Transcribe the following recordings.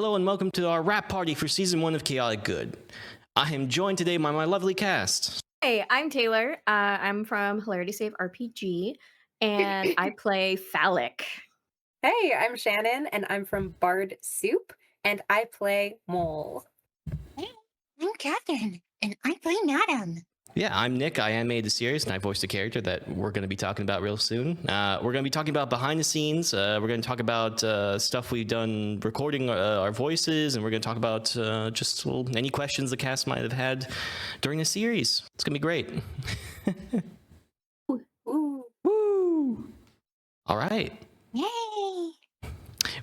Hello and welcome to our wrap party for season 1 of Chaotic Good. I am joined today by my lovely cast. Hey, I'm Taylor. I'm from Hilarity Save RPG, and I play Phallic. Hey, I'm Shannon, and I'm from Bard Soup, and I play Mole. Hey, I'm Catherine, and I play Madam. Yeah, I'm Nick. I animated the series, and I voiced a character that we're going to be talking about real soon. We're going to be talking about behind the scenes. We're going to talk about stuff we've done recording our voices, and we're going to talk about any questions the cast might have had during the series. It's going to be great. Ooh. Woo! All right. Yay!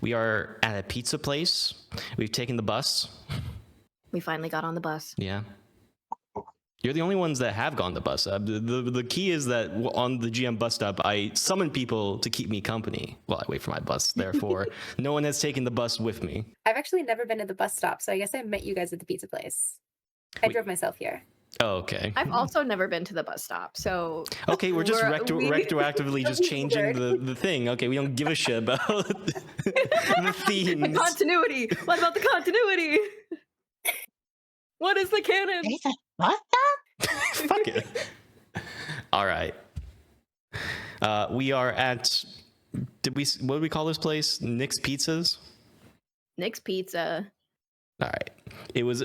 We are at a pizza place. We've taken the bus. We finally got on the bus. Yeah. You're the only ones that have gone the bus. The key is that on the GM bus stop, I summon people to keep me company while I wait for my bus. Therefore, no one has taken the bus with me. I've actually never been to the bus stop, so I guess I met you guys at the pizza place. I drove myself here. Oh, okay. I've also never been to the bus stop, so... Okay, we're just retroactively just changing the thing. Okay, we don't give a shit about the themes. The continuity! What about the continuity? What is the canon? There's a what the? Fuck it. All right. We are at... what did we call this place? Nick's Pizzas? Nick's Pizza. All right. It was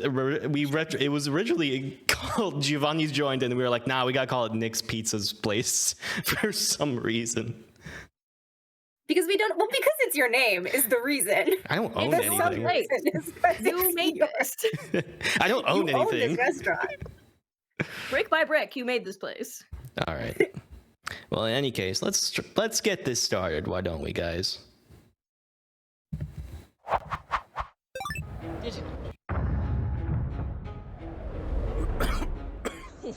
originally called Giovanni's Joint, and we were like, nah, we gotta call it Nick's Pizza's place for some reason. Because because it's your name is the reason. I don't own There's anything. some reason is 'cause You it's made yours. this. I don't own You own anything. this restaurant. Brick by brick, you made this place. All right. Well, in any case, let's get this started. Why don't we, guys?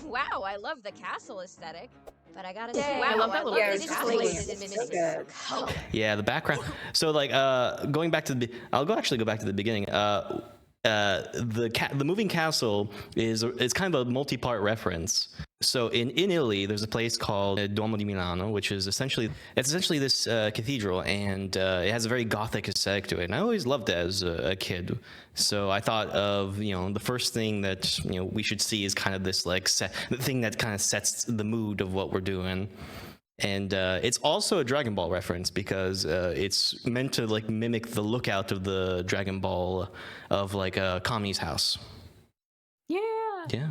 Wow, I love the castle aesthetic. But I gotta say, Wow, I love that little this castle. place It's is so good. color. Yeah, the background. So, like, going back to I'll actually go back to the beginning. The moving castle is kind of a multi-part reference. So in Italy, there's a place called Duomo di Milano, which is essentially this cathedral, and it has a very Gothic aesthetic to it. And I always loved it as a kid. So I thought of the first thing that we should see is kind of this the thing that kind of sets the mood of what we're doing. And it's also a Dragon Ball reference because it's meant to like mimic the lookout of the Dragon Ball of like Kami's house. Yeah. Yeah.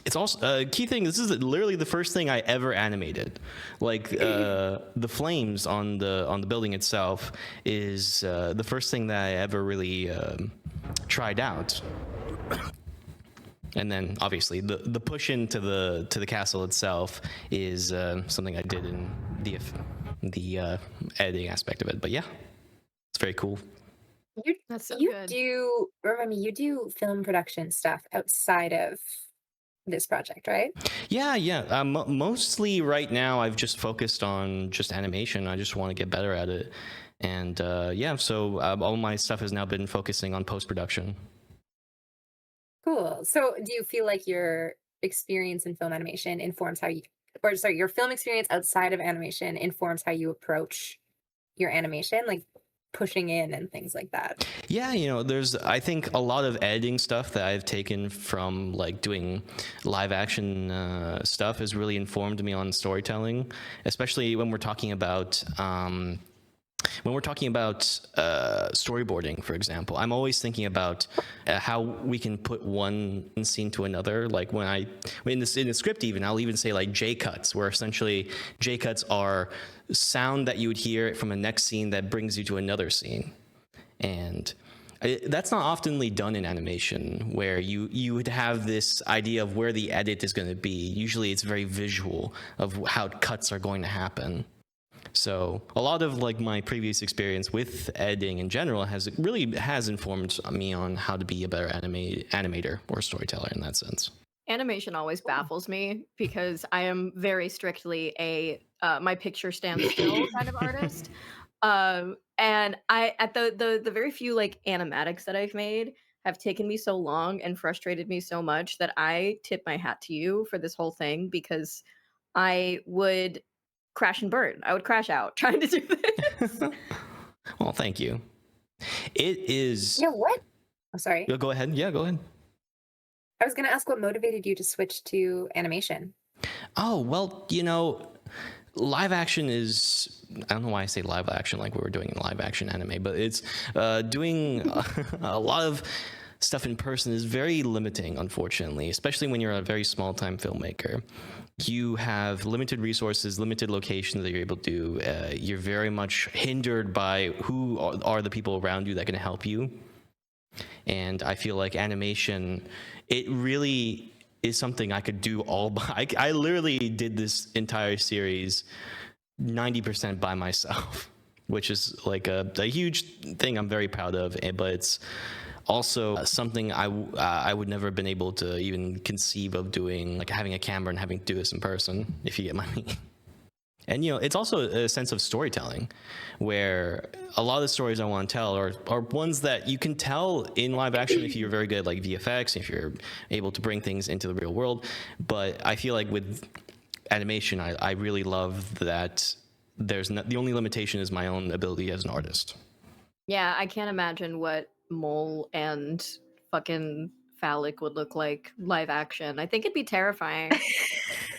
It's also a key thing. This is literally the first thing I ever animated. Like the flames on the building itself is the first thing that I ever really tried out. And then obviously the push into the castle itself is something I did in the editing aspect of it. But yeah, it's very cool. That's so You good. you do film production stuff outside of this project, right? Yeah. Mostly right now, I've just focused on just animation. I just want to get better at it. And so all my stuff has now been focusing on post-production. Cool. So do you feel like your experience in film animation informs your film experience outside of animation informs how you approach your animation, like pushing in and things like that? Yeah, there's I think a lot of editing stuff that I've taken from like doing live action stuff has really informed me on storytelling, especially when we're talking about storyboarding, for example. I'm always thinking about how we can put one scene to another. Like in the script, I'll even say like J cuts, where essentially J cuts are sound that you would hear from a next scene that brings you to another scene, and that's not oftenly done in animation, where you would have this idea of where the edit is going to be. Usually, it's very visual of how cuts are going to happen. So a lot of like my previous experience with editing in general has informed me on how to be a better animator or storyteller in that sense. Animation always baffles me because I am very strictly a my picture stands still kind of artist. And at the very few like animatics that I've made have taken me so long and frustrated me so much that I tip my hat to you for this whole thing, because I would crash and burn. I would crash out trying to do this. Well, thank you. It is. Yeah, what? I'm sorry. Yeah, go ahead. Yeah, go ahead. I was going to ask what motivated you to switch to animation. Oh, well, live action is, I don't know why I say live action like we were doing in live action anime, but it's doing a lot of stuff in person is very limiting, unfortunately, especially when you're a very small time filmmaker. You have limited resources, limited locations that you're able to do. You're very much hindered by who are the people around you that can help you. And I feel like animation, it really is something I could do all by. I literally did this entire series 90% by myself, which is like a huge thing I'm very proud of, but it's also something I would never have been able to even conceive of doing, like having a camera and having to do this in person, if you get my meaning. And it's also a sense of storytelling, where a lot of the stories I want to tell are ones that you can tell in live action if you're very good at like VFX, if you're able to bring things into the real world. But I feel like with animation, I really love that the only limitation is my own ability as an artist. Yeah, I can't imagine what Mole and fucking Phallic would look like live action. I think it'd be terrifying.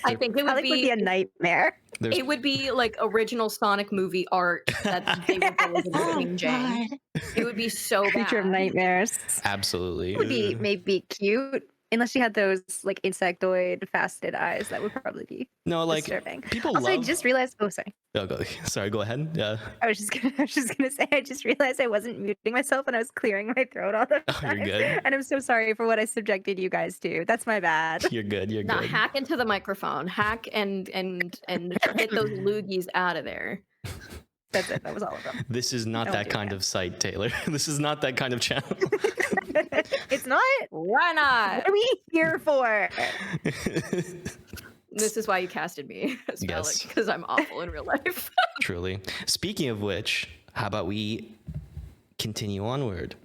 I think it would Phallic would be a nightmare. It would be like original Sonic movie art that they would build in Oh, King James. God. It would be so Creature of bad. nightmares. Absolutely. It would be maybe cute. Unless she had those like insectoid faceted eyes, that would probably be No, like disturbing. people Also, love. I just realized. Oh, sorry. Oh, sorry, go ahead. Yeah. I was just gonna say. I just realized I wasn't muting myself and I was clearing my throat all the Oh, time. you're good. And I'm so sorry for what I subjected you guys to. That's my bad. You're good. You're Now good. hack into the microphone. Hack and get those loogies out of there. That's it. That was all of them. This is not Don't that do kind that. of site, Taylor. This is not that kind of channel. It's not. Why not? What are we here for? This is why you casted me as Phallic, Yes. because I'm awful in real life. Truly. Speaking of which, how about we continue onward?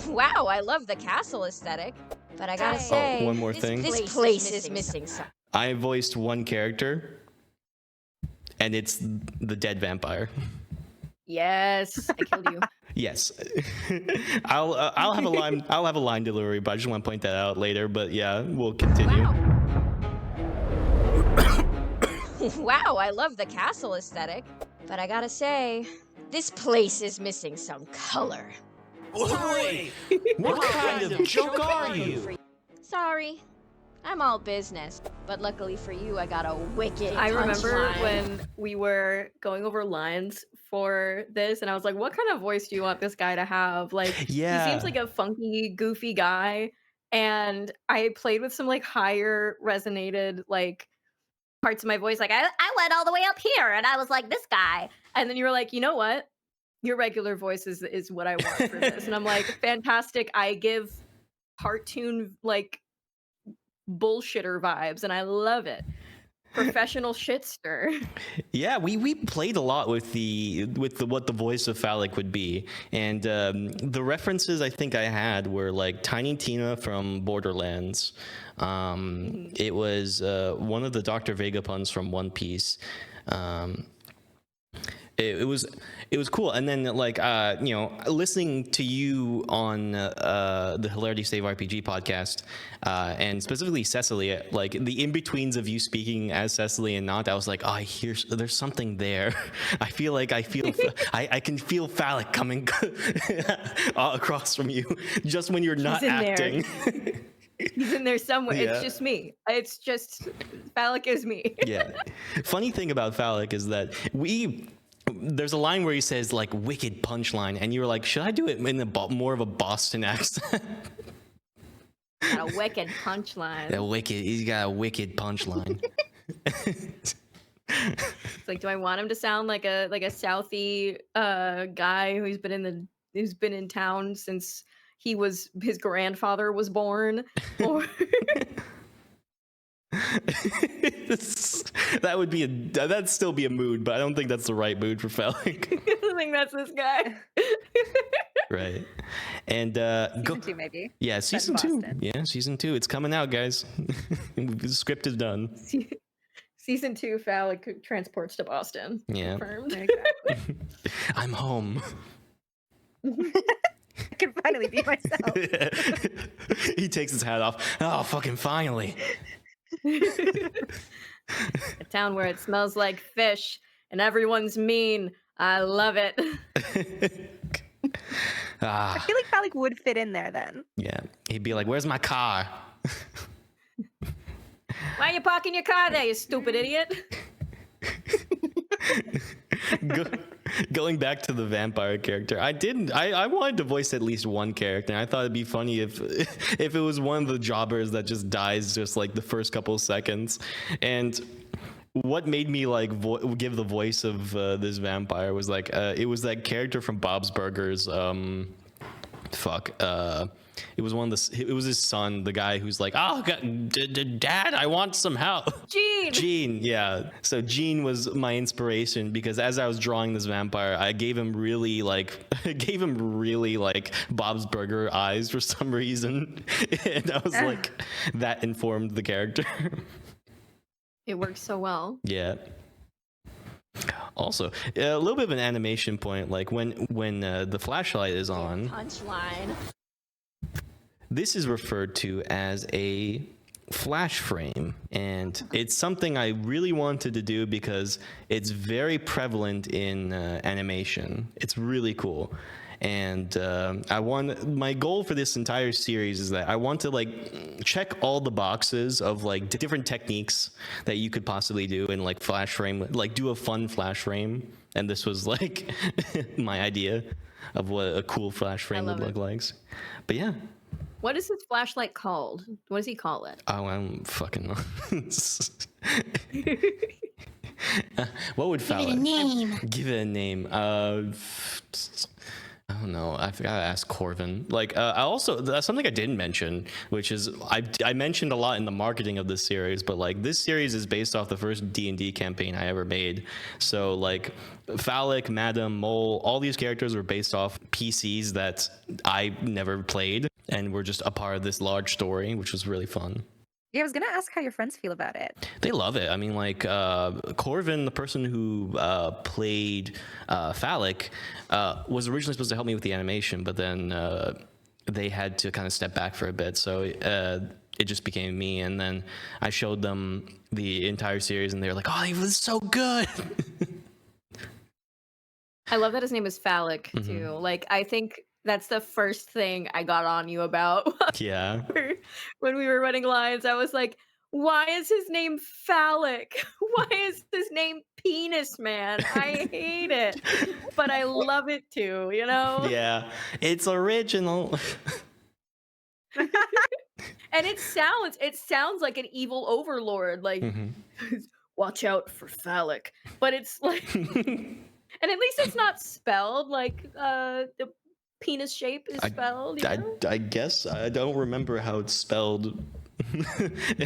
Wow, I love the castle aesthetic. But I gotta say, one more thing. This place is missing something. I voiced one character, and it's the dead vampire. Yes, I killed you. Yes, I'll have a line. I'll have a line delivery, but I just want to point that out later. But yeah, we'll continue. Wow. Wow, I love the castle aesthetic. But I gotta say, this place is missing some color. Wait, what kind of joke are you? Sorry. I'm all business, but luckily for you, I got a wicked I remember punchline. when we were going over lines for this, and I was like, what kind of voice do you want this guy to have? Like, Yeah. he seems like a funky, goofy guy. And I played with some like higher resonated like parts of my voice. Like, I went all the way up here, and I was like, this guy. And then you were like, you know what? Your regular voice is what I want for this. And I'm like, fantastic. I give cartoon like bullshitter vibes, and I love it. Professional shitster. Yeah, we played a lot with what the voice of Phallic would be, and the references I think I had were like Tiny Tina from Borderlands. It was one of the Dr. Vega puns from One Piece. It was cool, and then like listening to you on the Hilarity Save RPG podcast, and specifically Cecily, like the in betweens of you speaking as Cecily and not, I was like, oh, there's something there. I can feel Phallic coming across from you, just when you're not in there. acting. He's in there somewhere. Yeah. It's just me. It's just Phallic is me. Yeah. Funny thing about Phallic is that there's a line where he says like wicked punchline, and you were like, should I do it in more of a Boston accent? Got a wicked punchline. He's got a wicked punchline. It's like, do I want him to sound like a Southie guy who's been in town since his grandfather was born? Or That'd still be a mood, but I don't think that's the right mood for Phallic. I think that's this guy. Right. And Season 2, maybe. yeah, season 2. Boston. Yeah, season 2. It's coming out, guys. The script is done. Season 2 Phallic transports to Boston. Yeah. Confirmed. Exactly. I'm home. I can finally be myself. He takes his hat off. Oh, fucking finally. A town where it smells like fish and everyone's mean. I love it. I feel like Phallic would fit in there then. Yeah. He'd be like, "Where's my car?" Why are you parking your car there, you stupid idiot? Going back to the vampire character, I wanted to voice at least one character. And I thought it'd be funny if it was one of the jobbers that just dies just like the first couple of seconds. And what made me like give the voice of this vampire was like it was that character from Bob's Burgers. It was it was his son, the guy who's like, "Oh, Dad, I want some help." Gene, yeah. So Gene was my inspiration because as I was drawing this vampire, I gave him really like Bob's Burger eyes for some reason, and I was like, that informed the character. It works so well. Yeah. Also, a little bit of an animation point, like when the flashlight is on. Punchline. This is referred to as a flash frame, and it's something I really wanted to do because it's very prevalent in animation. It's really cool. And my goal for this entire series is that I want to like check all the boxes of like different techniques that you could possibly do in like flash frame, like do a fun flash frame. And this was like my idea of what a cool flash frame would look like. But yeah. What is his flashlight called? What does he call it? Oh, I'm fucking. What would Give it a Phallic name. give it a name? I don't know. I forgot to ask Corvin. Like, I also that's something I didn't mention, which is I mentioned a lot in the marketing of this series, but like this series is based off the first D&D campaign I ever made. So like, Phallic, Madam, Mole, all these characters were based off PCs that I never played, and were just a part of this large story, which was really fun. Yeah, I was gonna ask how your friends feel about it. They love it. I mean, like Corvin, the person who played Phallic, was originally supposed to help me with the animation, but then they had to kind of step back for a bit. So it just became me. And then I showed them the entire series, and they were like, "Oh, it was so good." I love that his name is Phallic too. Like, I think that's the first thing I got on you about. Yeah. When we were running lines, I was like, why is his name Phallic? Why is his name Penis Man? I hate it. But I love it too, you know? Yeah. It's original. And it sounds like an evil overlord, like watch out for Phallic. But it's like and at least it's not spelled like the penis shape is spelled. You know? I guess I don't remember how it's spelled.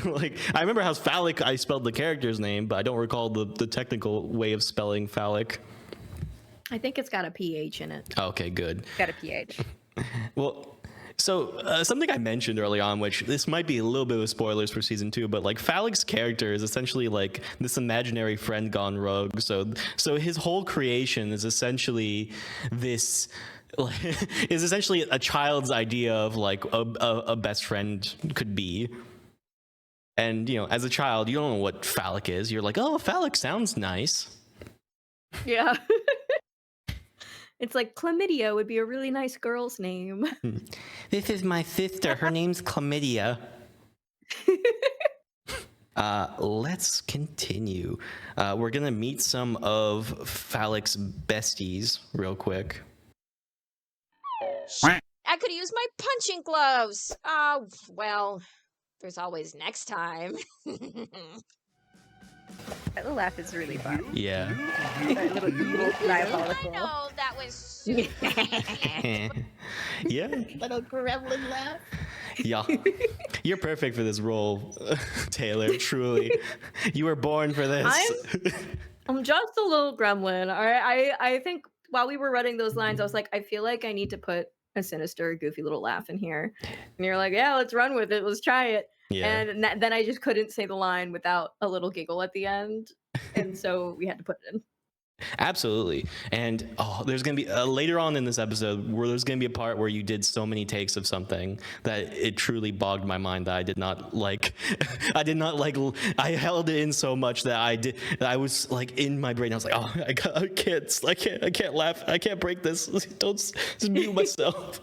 Like, I remember how Phallic I spelled the character's name, but I don't recall the technical way of spelling Phallic. I think it's got a PH in it. Okay, good. Got a PH. Well, so something I mentioned early on, which this might be a little bit of spoilers for season 2, but like Phallic's character is essentially like this imaginary friend gone rogue. So his whole creation is essentially this. Is essentially a child's idea of like a best friend could be. And you know, as a child, you don't know what Phallic is. You're like, oh, Phallic sounds nice. Yeah. It's like chlamydia would be a really nice girl's name. This is my sister. Her name's Chlamydia. Let's continue. We're gonna meet some of Phallic's besties real quick. I could use my punching gloves. Oh, well, there's always next time. That little laugh is really fun. Yeah. That little evil I diabolical. know, that was super. Yeah. Little gremlin laugh. Yeah. You're perfect for this role, Taylor. Truly. You were born for this. I'm just a little gremlin. All right. I think while we were running those lines, I was like, I feel like I need to put a sinister, goofy little laugh in here. And you're like, yeah, let's run with it. Let's try it. Yeah. And then I just couldn't say the line without a little giggle at the end, and so we had to put it in. Absolutely. And there's going to be later on in this episode where there's going to be a part where you did so many takes of something that it truly bogged my mind that I did not like. I held it in so much that I was like in my brain. I was like, oh, I can't laugh. I can't break this. Don't just mute myself.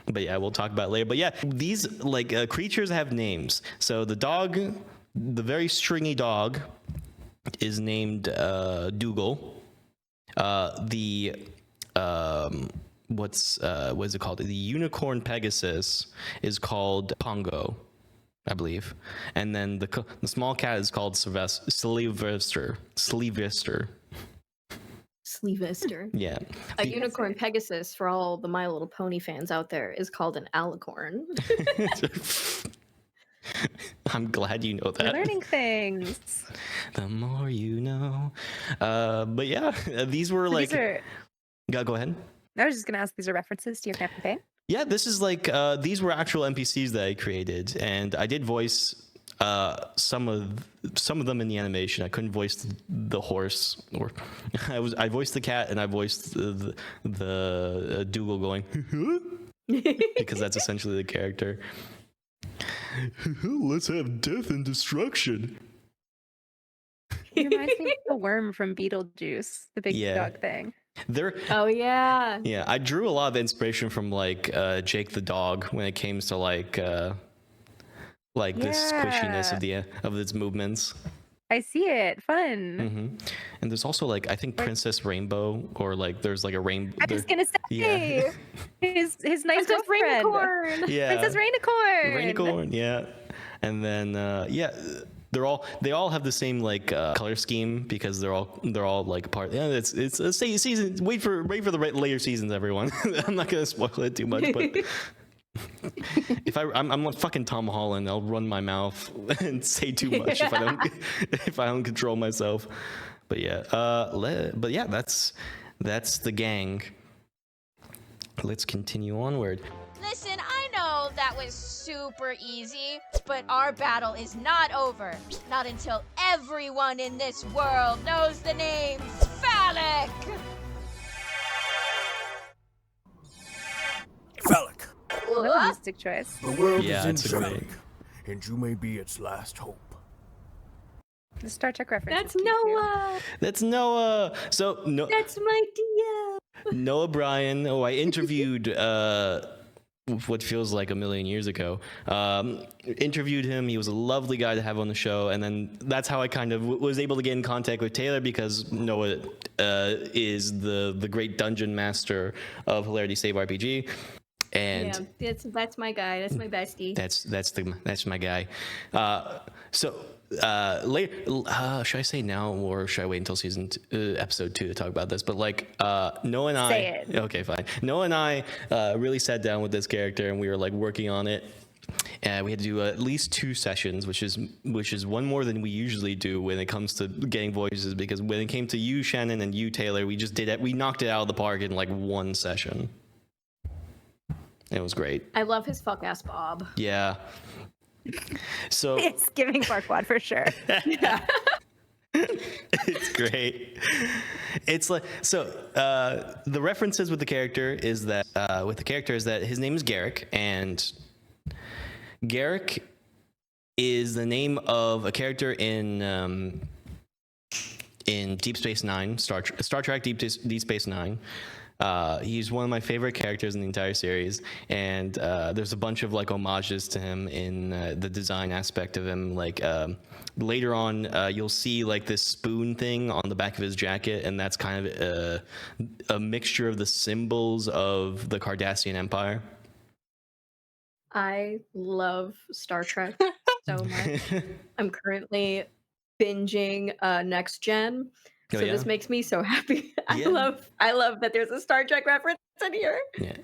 But yeah, we'll talk about it later. But yeah, these creatures have names. So the dog, the very stringy dog, is named Dougal. What is it called? The unicorn Pegasus is called Pongo, I believe, and then the small cat is called Sylvester. Sleevister. Yeah. A unicorn Pegasus, for all the My Little Pony fans out there, is called an alicorn. I'm glad you know You're that. learning things. The more you know. But yeah, these were So like. these are, Go ahead. I was just gonna ask, these are references to your campaign? Yeah, this is like these were actual NPCs that I created, and I did voice some of them in the animation. I couldn't voice the horse, or I voiced the cat, and I voiced the Dougal going because that's essentially the character. Let's have death and destruction. It reminds me of the worm from Beetlejuice, the big Yeah. dog thing. There, Oh yeah. yeah, I drew a lot of inspiration from like Jake the dog when it came to like the squishiness of its movements. I see it. Fun. Hmm. And there's also like I think Princess Rainbow, or like there's like a rainbow. I was gonna say Yeah. his nice Princess girlfriend. Rainicorn. Yeah. Princess Rainicorn. Rainicorn, yeah. And then yeah, they all have the same like color scheme because they're all like part. Yeah, it's a season. Wait for the later seasons, everyone. I'm not gonna spoil it too much, but. If I'm like fucking Tom Holland, I'll run my mouth and say too much if I don't control myself. But yeah, that's the gang. Let's continue onward. Listen, I know that was super easy, but our battle is not over. Not until everyone in this world knows the name Phallic! Phallic, No music choice. the world Yeah, is in it's a great- Phallic, and you may be its last hope. The Star Trek reference. That's Noah. That's Noah. So no. That's my Dia. Noah Bryan. Oh, I interviewed what feels like a million years ago. Interviewed him. He was a lovely guy to have on the show, and then that's how I kind of was able to get in contact with Taylor, because Noah is the great dungeon master of Hilarity Save RPG, and Yeah, that's my guy. That's my bestie. that's my guy. So later, should I say now, or should I wait until episode 2 to talk about this? But like Noah and Say it. Okay, fine. Noah and I really sat down with this character, and we were like working on it. And we had to do at least 2 sessions, which is one more than we usually do when it comes to getting voices. Because when it came to you, Shannon, and you, Taylor, we just did it. We knocked it out of the park in like 1 session. It was great. I love his fuck ass Bob. Yeah. So It's giving Farquaad for sure. it's great. It's like so. The references with the character is that his name is Garrick, and Garrick is the name of a character in Deep Space Nine, Star Trek Deep Space Nine. He's one of my favorite characters in the entire series, and there's a bunch of like homages to him in the design aspect of him. Like later on, you'll see like this spoon thing on the back of his jacket, and that's kind of a mixture of the symbols of the Cardassian Empire. I love Star Trek so much. I'm currently binging Next Gen. Oh, So yeah? this makes me so happy. Yeah. I love that there's a Star Trek reference in here. Yeah.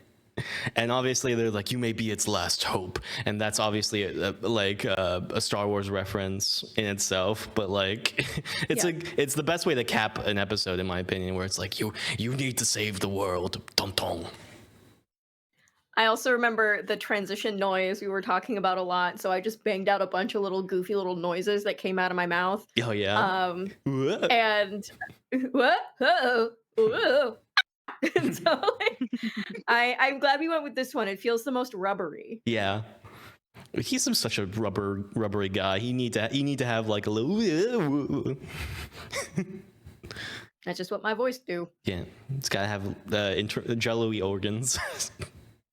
And obviously they're like, you may be its last hope, and that's obviously a Star Wars reference in itself. But like, it's the best way to cap an episode, in my opinion, where it's like you need to save the world. Dun dun. I also remember the transition noise we were talking about a lot, so I just banged out a bunch of little goofy little noises that came out of my mouth. Oh yeah. Whoa. And what? Uh-oh. Whoa. And so like, I'm glad we went with this one. It feels the most rubbery. Yeah. He's such a rubbery guy. You need to have like a little. That's just what my voice do. Yeah, it's gotta have jello-y organs.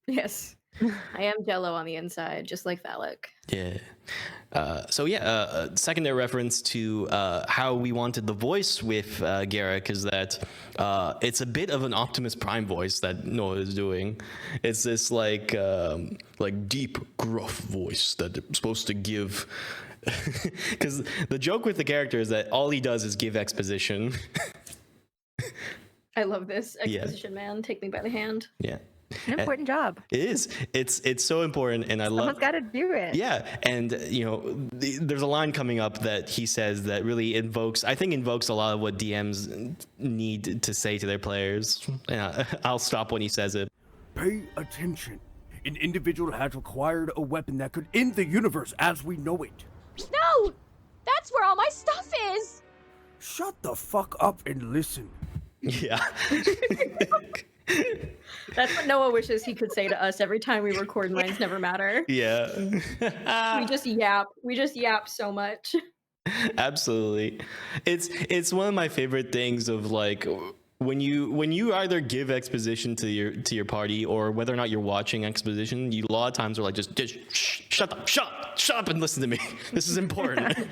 Yes. I am Jello on the inside, just like Phallic. Yeah. Secondary reference to how we wanted the voice with Garrick is that it's a bit of an Optimus Prime voice that Noah is doing. It's this like deep, gruff voice that it's supposed to give. Because the joke with the character is that all he does is give exposition. I love this Yeah. exposition man. Take me by the hand. Yeah. An important job. It is. It's so important, and I love. Someone's got to do it. Yeah, and there's a line coming up that he says that really invokes a lot of what DMs need to say to their players. I'll stop when he says it. Pay attention. An individual has acquired a weapon that could end the universe as we know it. No! That's where all my stuff is! Shut the fuck up and listen. Yeah. That's what Noah wishes he could say to us every time we record Minds Never Matter. Yeah. We just yap. We just yap so much. Absolutely. It's one of my favorite things of like when you either give exposition to your party or whether or not you're watching exposition, you a lot of times are like just shut up and listen to me. This is important.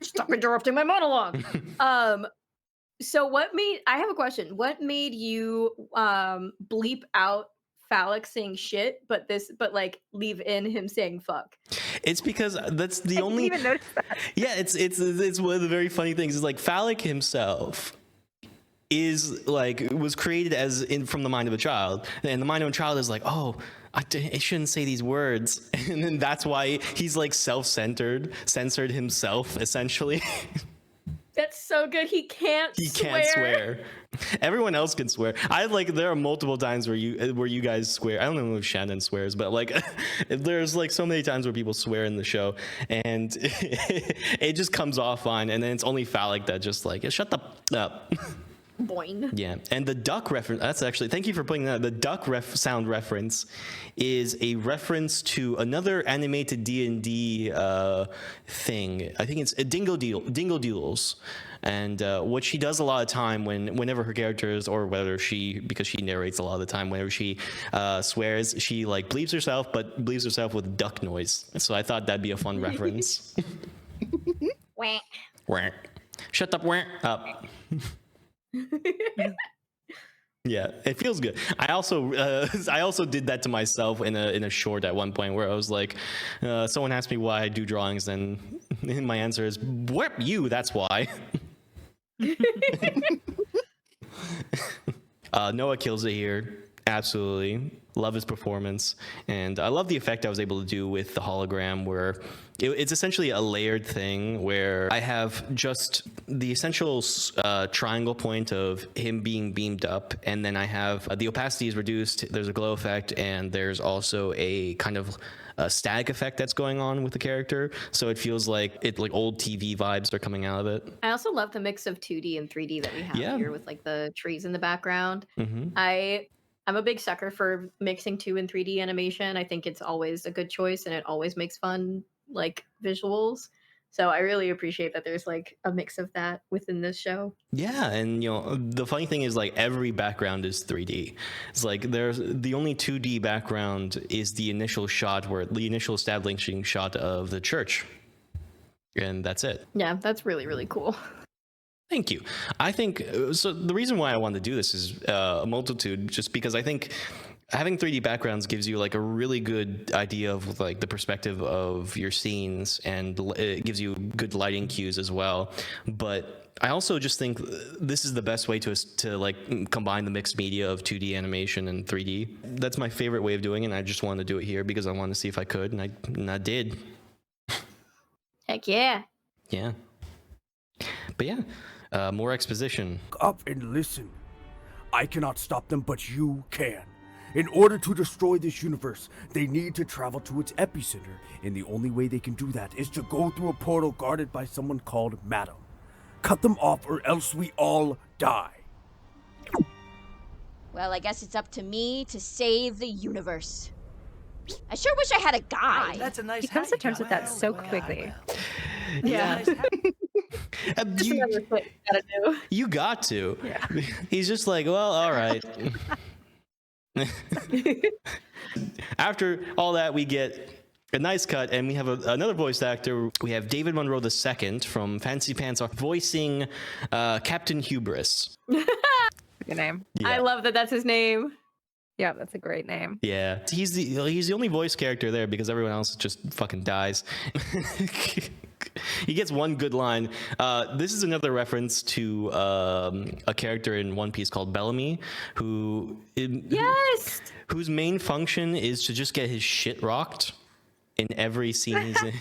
Stop interrupting my monologue. So I have a question. What made you bleep out Phallic saying shit, but like leave in him saying fuck? It's because that's the I only. didn't even notice that. Yeah, it's one of the very funny things is like Phallic himself is like was created from the mind of a child, and the mind of a child is like, oh, I shouldn't say these words, and then that's why he's like censored himself essentially. That's so good. He can't swear. Everyone else can swear. There are multiple times where you guys swear. I don't know if Shannon swears, but like there's like so many times where people swear in the show, and it just comes off fine, and then it's only Phallic that just like shut the up. Boing. Yeah, and the duck reference, that's actually, thank you for putting that. The duck sound reference is a reference to another animated D&D thing. I think it's Dingle Doodles. And what she does a lot of time whenever her characters, or because she narrates a lot of the time, whenever she swears, she like bleeps herself, but bleeps herself with duck noise. So I thought that'd be a fun reference. Wah. Wah. Shut up, wah, up. Yeah, it feels good. I also did that to myself in a short at one point where I was like, someone asked me why I do drawings, and my answer is, "Whip you, that's why." Noah kills it here. Absolutely. Love his performance. And I love the effect I was able to do with the hologram where it's essentially a layered thing where I have just the essential triangle point of him being beamed up, and then I have the opacity is reduced, there's a glow effect, and there's also a kind of static effect that's going on with the character. So it feels like old TV vibes are coming out of it. I also love the mix of 2D and 3D that we have here with like the trees in the background. Mm-hmm. I'm a big sucker for mixing 2 and 3D animation. I think it's always a good choice, and it always makes fun like visuals. So I really appreciate that there's like a mix of that within this show. Yeah, and the funny thing is like every background is 3D. It's like there's the only 2D background is the initial establishing shot of the church. And that's it. Yeah, that's really, really cool. Thank you. I think so. The reason why I wanted to do this is a multitude, just because I think having 3D backgrounds gives you like a really good idea of like the perspective of your scenes, and it gives you good lighting cues as well. But I also just think this is the best way to like combine the mixed media of 2D animation and 3D. That's my favorite way of doing it, and I just wanted to do it here because I wanted to see if I could, and I did. Heck yeah. Yeah. But yeah. More exposition. Up and listen. I cannot stop them, but you can. In order to destroy this universe, they need to travel to its epicenter, and the only way they can do that is to go through a portal guarded by someone called Madam. Cut them off or else we all die. Well, I guess it's up to me to save the universe. I sure wish I had a guide. That's a nice He comes hat to you terms got. with that so quickly. Yeah. Just You, another thing you gotta do. you got to. He's just like, well, all right. After all that, we get a nice cut, and we have another voice actor. We have David Monroe II from Fancy Pants voicing Captain Hubris. Good name. I love that that's his name. Yeah, that's a great name. Yeah, he's the only voice character there because everyone else just fucking dies. He gets one good line. This is another reference to a character in One Piece called Bellamy, Yes! whose main function is to just get his shit rocked in every scene he's in.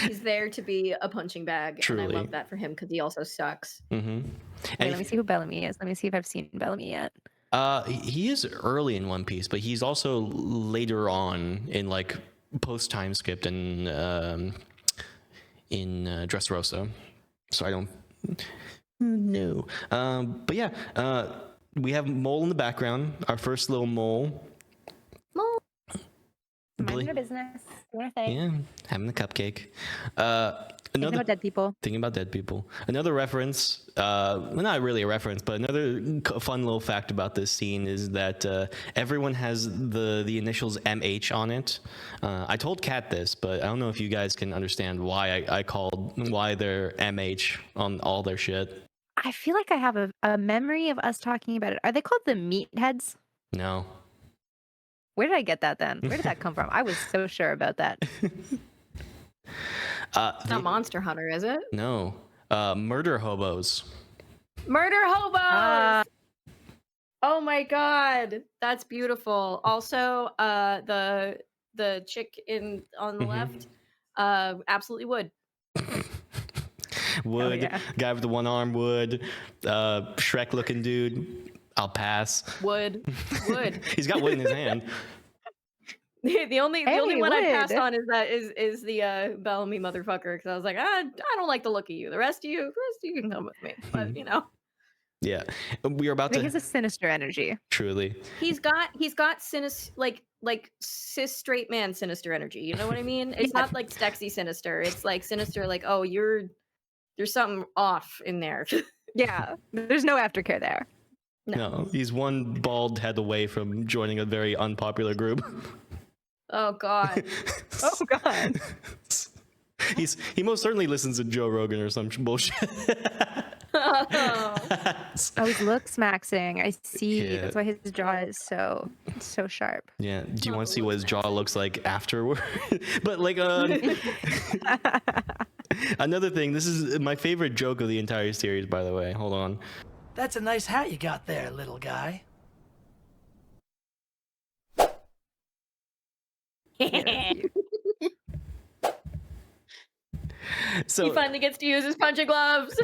He's there to be a punching bag, and Truly. I love that for him because he also sucks. Mm-hmm. Wait, let me see who Bellamy is. Let me see if I've seen Bellamy yet. He is early in One Piece, but he's also later on in like post time skip and in Dressrosa. So I don't know. But yeah, we have Mole in the background. Our first little mole. Mole. Bli- Mind your business. Do your thing. Yeah, having the cupcake. Thinking Another about dead people. thinking about dead people. Another reference, well, not really a reference, but another fun little fact about this scene is that everyone has the initials MH on it. I told Kat this, but I don't know if you guys can understand why why they're MH on all their shit. I feel like I have a memory of us talking about it. Are they called the meatheads? No. Where did I get that then? Where did that come from? I was so sure about that. It's not Monster Hunter, is it? No. Murder hobos. Murder hobos! Ah. Oh my god, that's beautiful. Also, the chick on the Mhm. left, absolutely would. Wood. yeah. Guy with the one arm would. Shrek looking dude. I'll pass. Would. He's got wood in his hand. the only Hey, one I passed would. on is the Bellamy motherfucker because I was like, I don't like the look of you. The rest of you can come with me. But you know, Yeah. We are about I think to it's a sinister energy. truly. he's got like cis straight man sinister energy. You know what I mean? It's Yeah. not like sexy sinister. It's like sinister. Like, oh, there's something off in there. Yeah, there's no aftercare there. No, he's one bald head away from joining a very unpopular group. Oh God. Oh God. He most certainly listens to Joe Rogan or some bullshit. Oh. Oh, he's looks maxing. I see. Yeah. That's why his jaw is so sharp. Yeah. Do you want to see what his jaw looks like afterward? But like, another thing. This is my favorite joke of the entire series, by the way. Hold on. That's a nice hat you got there, little guy. So He finally gets to use his punching gloves.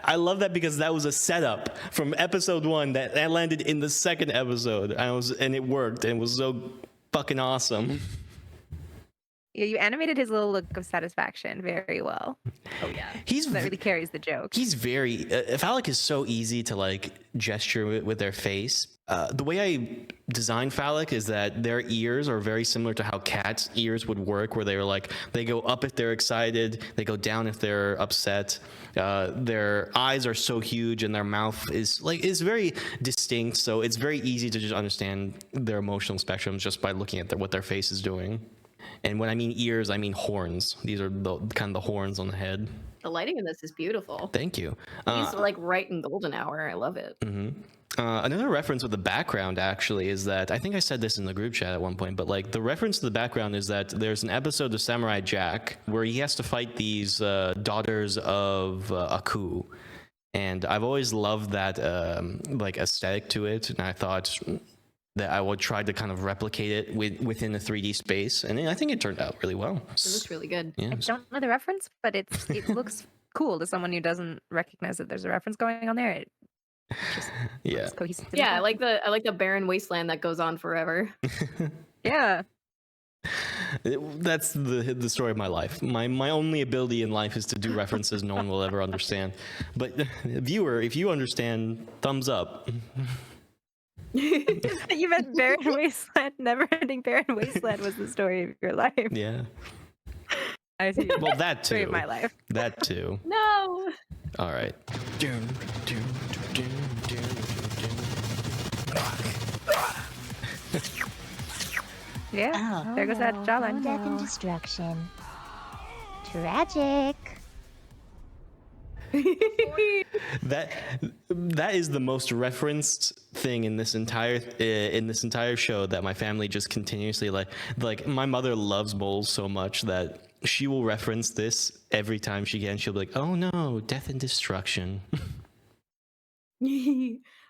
I love that because that was a setup from episode 1 that landed in the second episode, and it worked, and it was so fucking awesome. Yeah, you animated his little look of satisfaction very well. Oh yeah. That really carries the joke. He's very Phallic is so easy to like gesture with their face. The way I design Phallic is that their ears are very similar to how cats' ears would work, where they go up if they're excited, they go down if they're upset. Their eyes are so huge, and their mouth is very distinct. So it's very easy to just understand their emotional spectrums just by looking at what their face is doing. And when I mean ears, I mean horns. These are the horns on the head. The lighting in this is beautiful. Thank you. He's like right in golden hour. I love it. Another reference with the background actually is that I think I said this in the group chat at one point, but like the reference to the background is that there's an episode of Samurai Jack where he has to fight these daughters of Aku, and I've always loved that like aesthetic to it, and I thought that I would try to kind of replicate it within a 3D space, and I think it turned out really well. It was really good. Yeah. I don't know the reference, but it looks cool to someone who doesn't recognize that there's a reference going on there. Yeah. It's cohesive. Yeah, I like the barren wasteland that goes on forever. Yeah. That's the story of my life. My only ability in life is to do references no one will ever understand. But viewer, if you understand, thumbs up. You meant Barren Wasteland. Never-ending Barren Wasteland was the story of your life. Yeah. I see. Well, that Story too. of my life. That too. No. All right. Yeah. Oh, There goes that no. jawline. Death and destruction. Tragic. That is the most referenced thing in this entire show that my family just continuously like my mother loves moles so much that she will reference this every time she can. She'll be like, "Oh no, death and destruction."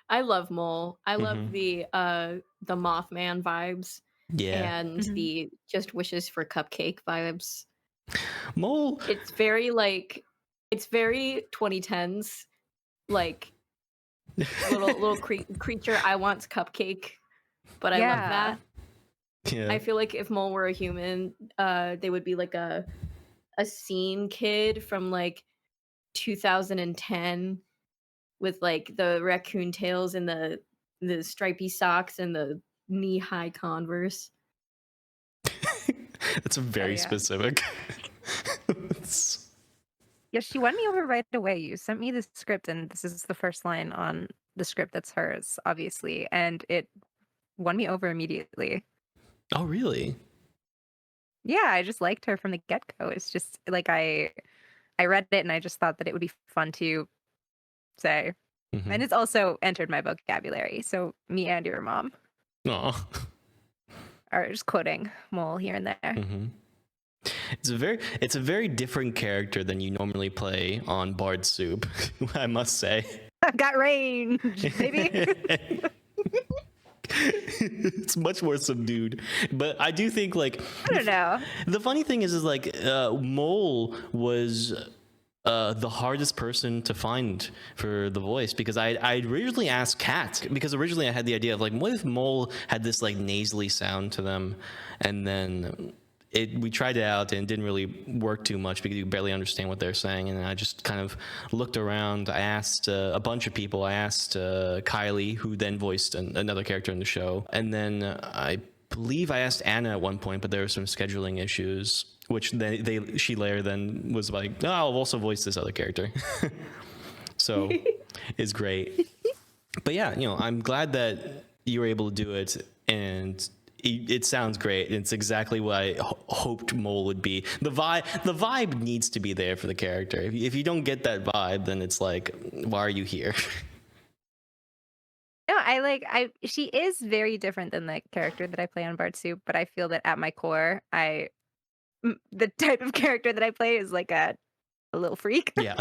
I love Mole. I love Mhm. the Mothman vibes Yeah. and Mhm. the just wishes for cupcake vibes. Mole. It's very like it's very 2010s like little creature I want cupcake, but I love Yeah. that. Yeah. I feel like if Mole were a human, they would be like a scene kid from like 2010 with like the raccoon tails and the stripy socks and the knee-high Converse. That's very yeah. specific. It's- Yeah, she won me over right away. You sent me the script, and this is the first line on the script that's hers, obviously, and it won me over immediately. oh, really? Yeah, I just liked her from the get-go. It's just like I read it and I just thought that it would be fun to say. Mhm. And it's also entered my vocabulary. So me and your mom Aw. are just quoting Mole here and there. Mm-hmm. It's a very different character than you normally play on Bard Soup, I must say. I've got range, baby. It's much more subdued, but I do think like I don't know. the funny thing is like Mole was the hardest person to find for the voice because I originally asked Kat because originally I had the idea of like what if Mole had this like nasally sound to them, and then we tried it out and it didn't really work too much because you barely understand what they're saying. And I just kind of looked around. I asked a bunch of people. I asked Kylie, who then voiced another character in the show. And then I believe I asked Anna at one point, but there were some scheduling issues, which she later then was like, "Oh, I'll also voice this other character." So it's great. But yeah, I'm glad that you were able to do it, and it sounds great. It's exactly what I hoped Mole would be. The vibe needs to be there for the character. If you don't get that vibe, then it's like, why are you here? No, she is very different than the character that I play on Bard Soup, but I feel that at my core, the type of character that I play is like a little freak. Yeah.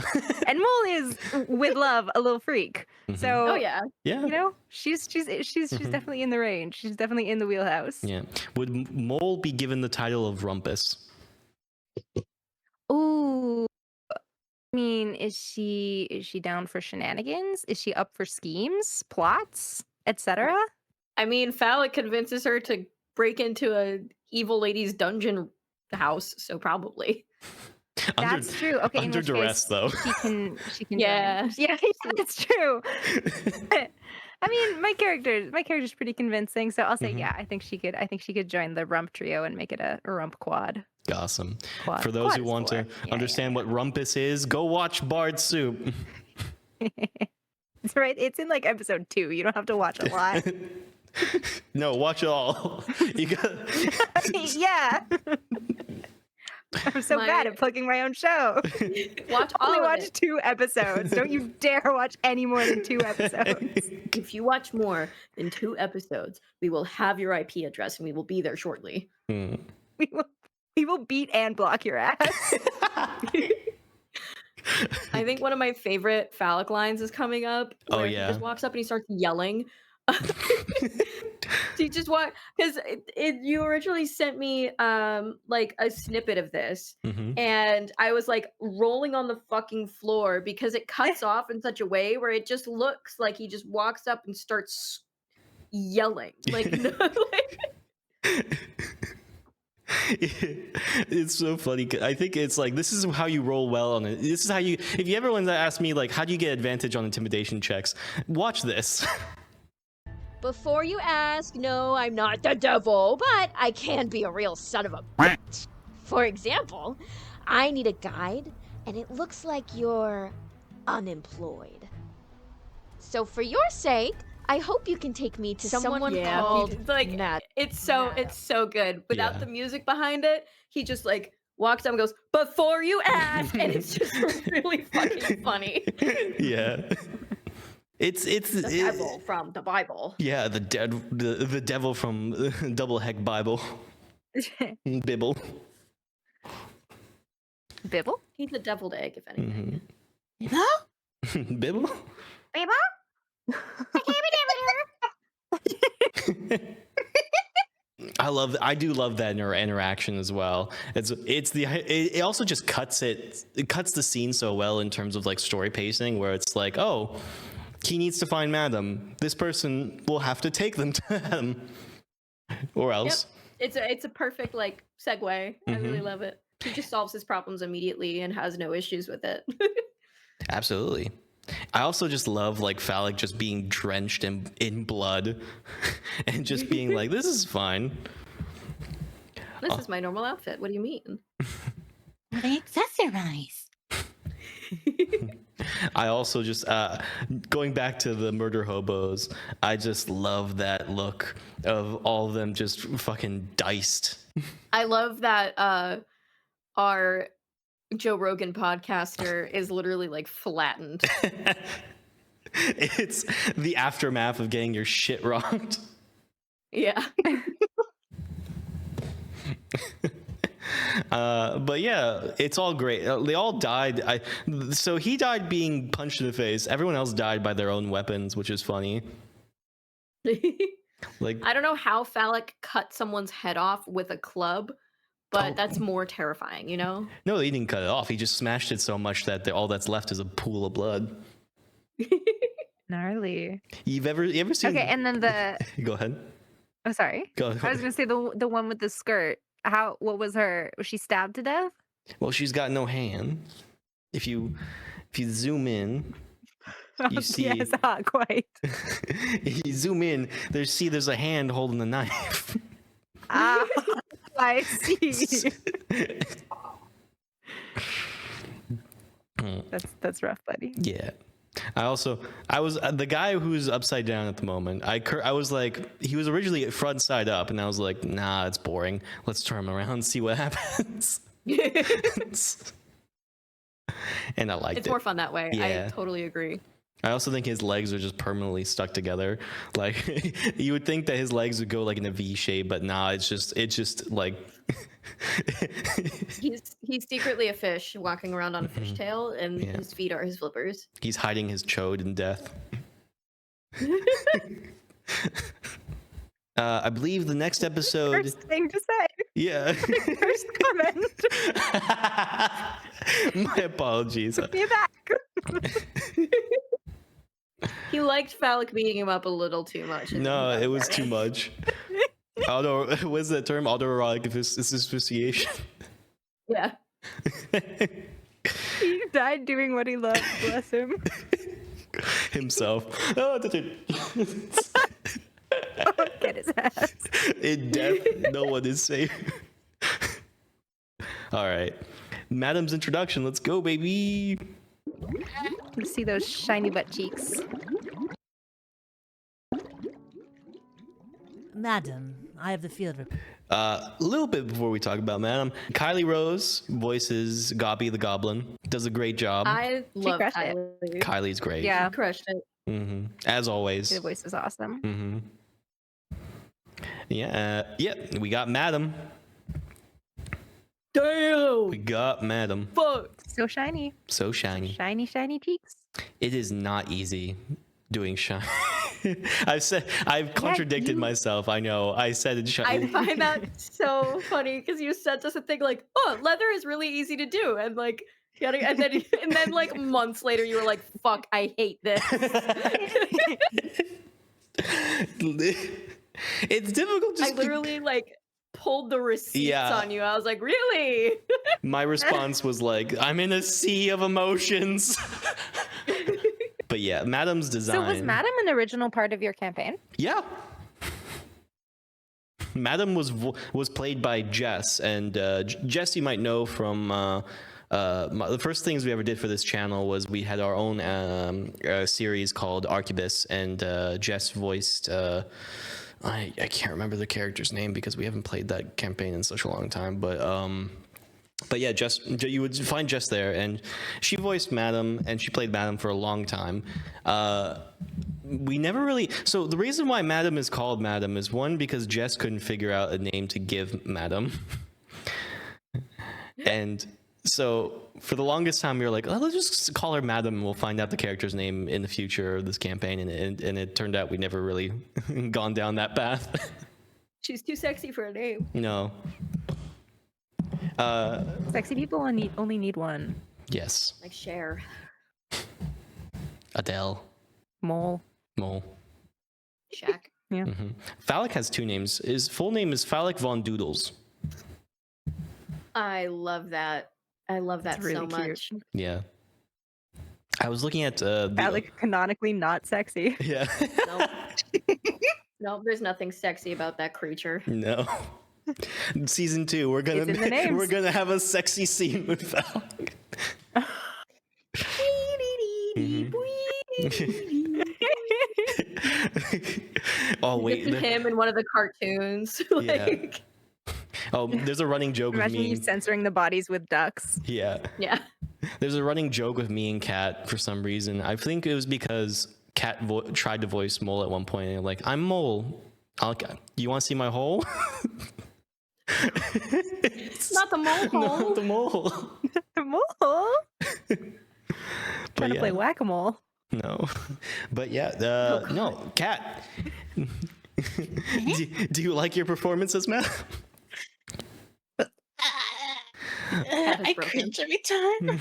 And Mole is, with love, a little freak. Mhm. So Oh yeah. Yeah. she's Mhm. definitely in the range. She's definitely in the wheelhouse. Yeah. Would Mole be given the title of Rumpus? Ooh. I mean, is she down for shenanigans? Is she up for schemes, plots, etc.? I mean, Phallic convinces her to break into a evil lady's dungeon house, so probably. That's true. Okay, in Under which duress, case, though. She can. Yeah. join. Yeah, that's true. I mean, my character's pretty convincing, so I'll say Mhm. yeah. I think she could join the rump trio and make it a rump quad. Awesome. Quad. For those Quad who is want to four. Yeah, understand what Rumpus is, go watch Bard Soup. It's right. It's in like episode 2. You don't have to watch a lot. No, watch it all. You got. Yeah. I'm so bad My- at plugging my own show. Watch all Only of watch it. 2 episodes. Don't you dare watch any more than 2 episodes. If you watch more than 2 episodes, we will have your IP address and we will be there shortly. Hmm. We will beat and block your ass. I think one of my favorite Phallic lines is coming up. Oh, where yeah. He just walks up and he starts yelling. You just want because you originally sent me like a snippet of this, Mhm. and I was like rolling on the fucking floor because it cuts off in such a way where it just looks like he just walks up and starts yelling like no, It's so funny. I think it's like this is how you roll well on it. This is how you. If you ever want to ask me like how do you get advantage on intimidation checks, watch this. Before you ask, no, I'm not the devil, but I can be a real son of a bitch. For example, I need a guide, and it looks like you're unemployed. So for your sake, I hope you can take me to someone yeah, called like Matt. it's so good without Yeah. the music behind it. He just like walks up and goes before you ask, and it's just really fucking funny. Yeah. It's The devil from the Bible. yeah, the devil from Double Heck Bible. Bibble. Bibble? He's a deviled egg, if anything. Mhm. Bibble? I do love that interaction as well. It also just cuts the scene so well in terms of like story pacing, where it's like, oh, he needs to find Madam. This person will have to take them to him, or else. It's a perfect like segue. I really love it. He just solves his problems immediately and has no issues with it. Absolutely. I also just love like Phallic just being drenched in blood and just being like, this is fine. This is my normal outfit. What do you mean? They accessorize. I also just going back to the murder hobos, I just love that look of all of them just fucking diced. I love that our Joe Rogan podcaster is literally like flattened. It's the aftermath of getting your shit rocked. Yeah. But yeah, it's all great. They all died. So he died being punched in the face. Everyone else died by their own weapons, which is funny. Like, I don't know how Phallic cut someone's head off with a club, but Oh. that's more terrifying, you know? no, he didn't cut it off. He just smashed it so much that all that's left is a pool of blood. Gnarly. You ever seen? Okay, and then the Go ahead. oh sorry. Go I was ahead. gonna say the one with the skirt. What was she stabbed to death? Well, she's got no hand. If you zoom in, you see. Yes, quite. You zoom in. There's a hand holding the knife. Ah, I see. That's rough, buddy. Yeah. I was the guy who's upside down at the moment. I was like, he was originally front side up, and I was like, nah, it's boring. Let's turn him around and see what happens. And I liked It's it. more fun that way. Yeah. I totally agree. I also think his legs are just permanently stuck together. Like you would think that his legs would go like in a V shape, but nah, it's just like He's secretly a fish walking around on a fishtail, and Yeah. his feet are his flippers. he's hiding his chode in death. I believe the next episode. First thing to say. Yeah. First comment. My apologies. Be back. He liked Phallic beating him up a little too much. No, it was too much. What's that term? Autoerotic asphyxiation. Yeah. He died doing what he loved. Bless him. Himself. Oh, Get his ass. in death, no one is safe. All right. Madam's introduction. Let's go, baby. Let's see those shiny butt cheeks. Madam, I have the field report. A little bit before we talk about Madam, Kylie Rose voices Gobby the Goblin. Does a great job. I love crushed it. Kylie. Kylie's great. Yeah, Crushed it. As always. the voice is awesome. Yeah. We got Madam. Damn. We got Madam. Fuck. So shiny. So shiny. Shiny, shiny cheeks. It is not easy doing shine. I've contradicted myself. I know. I said it. I find that so funny because you sent us a thing like, "Oh, leather is really easy to do," and like, and then like months later, you were like, "Fuck, I hate this." It's difficult. I literally like pulled the receipts Yeah. on you. I was like, "Really?" My response was like, "I'm in a sea of emotions." But yeah, Madam's design. So was Madam an original part of your campaign? Yeah. Madam was played by Jess, and Jess you might know from the first things we ever did for this channel was we had our own series called Arquebus, and Jess voiced. I can't remember the character's name because we haven't played that campaign in such a long time, but yeah, Jess, you would find Jess there, and she voiced Madam, and she played Madam for a long time. We never really. So the reason why Madam is called Madam is one because Jess couldn't figure out a name to give Madam, and so for the longest time we were like, oh, let's just call her Madam, and we'll find out the character's name in the future of this campaign, and it turned out we never really gone down that path. She's too sexy for a name. No. Sexy people only need one. Yes. Like Cher. Adele. Mole. Shaq. Yeah. Mm-hmm. Phallic has two names. His full name is Phallic von Doodles. I love that. I love that It's really so cute. much. Yeah. I was looking at the. Phallic canonically not sexy. Yeah. Nope. Nope, there's nothing sexy about that creature. No. Season 2, we're gonna It's in the names. we're gonna have a sexy scene with Phallic. Oh wait. It's him in one of the cartoons. Like, Oh, there's a running joke with Imagine me. you censoring the bodies with ducks. Yeah. yeah. There's a running joke with me and Kat for some reason. I think it was because Kat tried to voice Mole at one point, and like, I'm Mole. You want to see my hole? It's not the mole hole. Not the mole. Mole. But Trying to yeah. play whack-a-mole. No, but yeah, no, Kat. do you like your performance as Matt? I cringe every time.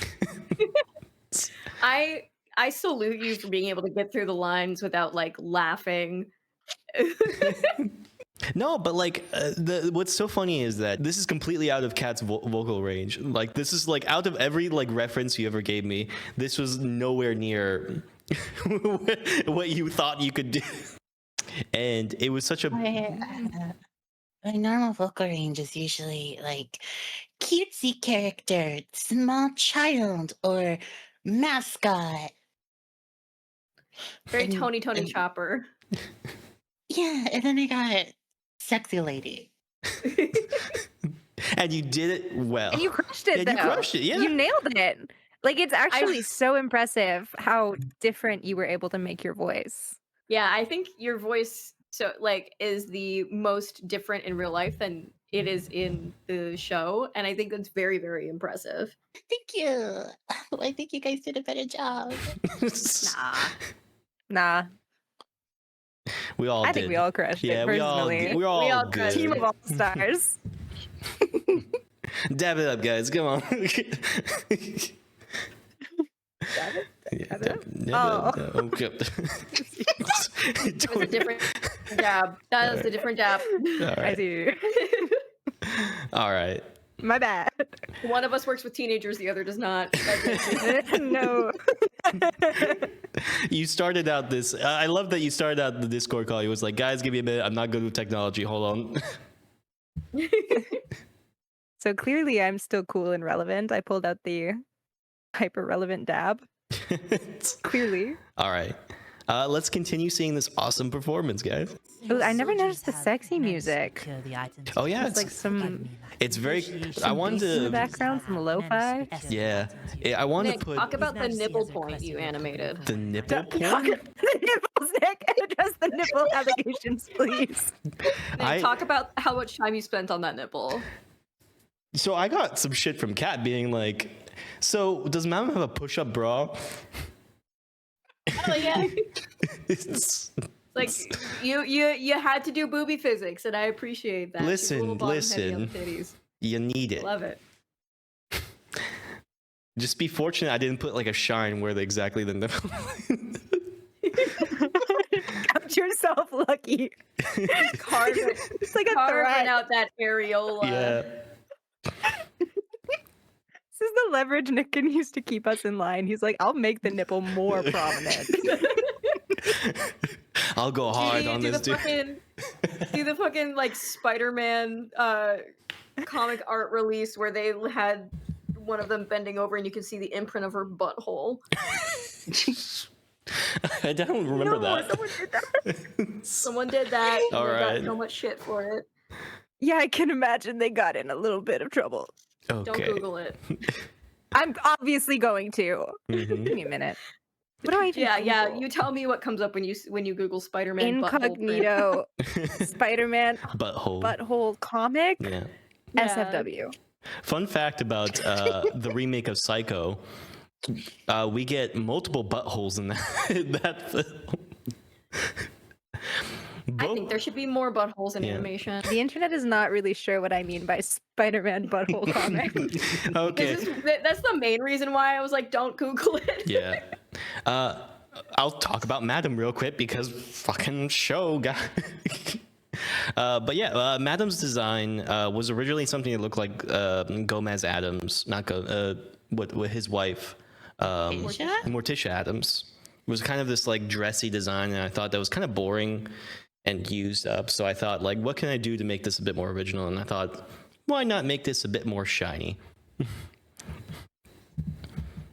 I salute you for being able to get through the lines without like laughing. No, but like what's so funny is that this is completely out of Kat's vocal range. Like this is like out of every like reference you ever gave me, this was nowhere near what you thought you could do. And it was such a My normal vocal range is usually like cutesy character, small child, or mascot. Very And- Tony and- Chopper. Yeah, and then I got sexy lady. and you did it well. And you crushed it, Yeah, though. you crushed it, yeah. You nailed it. Like, it's actually so impressive how different you were able to make your voice. Yeah, I think your voice is the most different in real life than it is in the show, and I think that's very, very impressive. Thank you. I think you guys did a better job. Nah. We all I did. think we all crushed Yeah, it, we all personally. we're all We all good. crushed Team of all-stars. Dab it up, guys. Come on. Oh. Okay. It was a different dab. That was a different dab. All I right. do. All right. My bad. One of us works with teenagers, the other does not. No. You started out this. I love that you started out the Discord call. You was like, guys, give me a minute. I'm not good with technology. Hold on. So clearly I'm still cool and relevant. I pulled out the hyper relevant dab. Clearly. All right. Let's continue seeing this awesome performance, guys. Ooh, I never Soldiers noticed the have sexy medicine music. to cure the items. Oh, yeah, It's like some It's very. I wanted in the to. background, some lo-fi. Yeah. I wanted Nick, to put talk about the These nipple Nazis are point you aggressive. animated. the nipple Talk point. about the nipples, Nick, and address the nipple allegations, please. Nick, talk about how much time you spent on that nipple. So I got some shit from Kat being like, so does Mom have a push-up bra? Oh yeah. It's- Like you had to do booby physics, and I appreciate that. She's a little Listen, bottom-heavy on listen. the titties. You need it. Love it. Just be fortunate I didn't put like a shine where exactly the nipple. Count yourself lucky. Carving, It's like a carving threat. out that areola. Yeah. This is the leverage Nick can use to keep us in line. He's like, I'll make the nipple more prominent. I'll go hard on do this the dude. do the fucking like Spider-Man comic art release where they had one of them bending over and you can see the imprint of her butthole. I don't remember that. Someone did that. Someone did that. And All they right. got so much shit for it. Yeah, I can imagine they got in a little bit of trouble. Don't Okay. Google it. I'm obviously going to. Mhm. Give me a minute. What do I even Yeah. Google? You tell me what comes up when you Google Spider-Man butthole print. Incognito Spider-Man Butthole. butthole comic Yeah. Yeah. SFW. Fun fact about the remake of Psycho: we get multiple buttholes in that film. I think there should be more buttholes in Yeah. animation. The internet is not really sure what I mean by Spider-Man butthole comic. Okay. That's the main reason why I was like, don't Google it. Yeah. I'll talk about Madam real quick because fucking show, guy. But yeah, Madam's design was originally something that looked like Gomez Adams, not with his wife, Morticia Adams. It was kind of this like dressy design, and I thought that was kind of boring and used up. So I thought, like, what can I do to make this a bit more original? And I thought, why not make this a bit more shiny?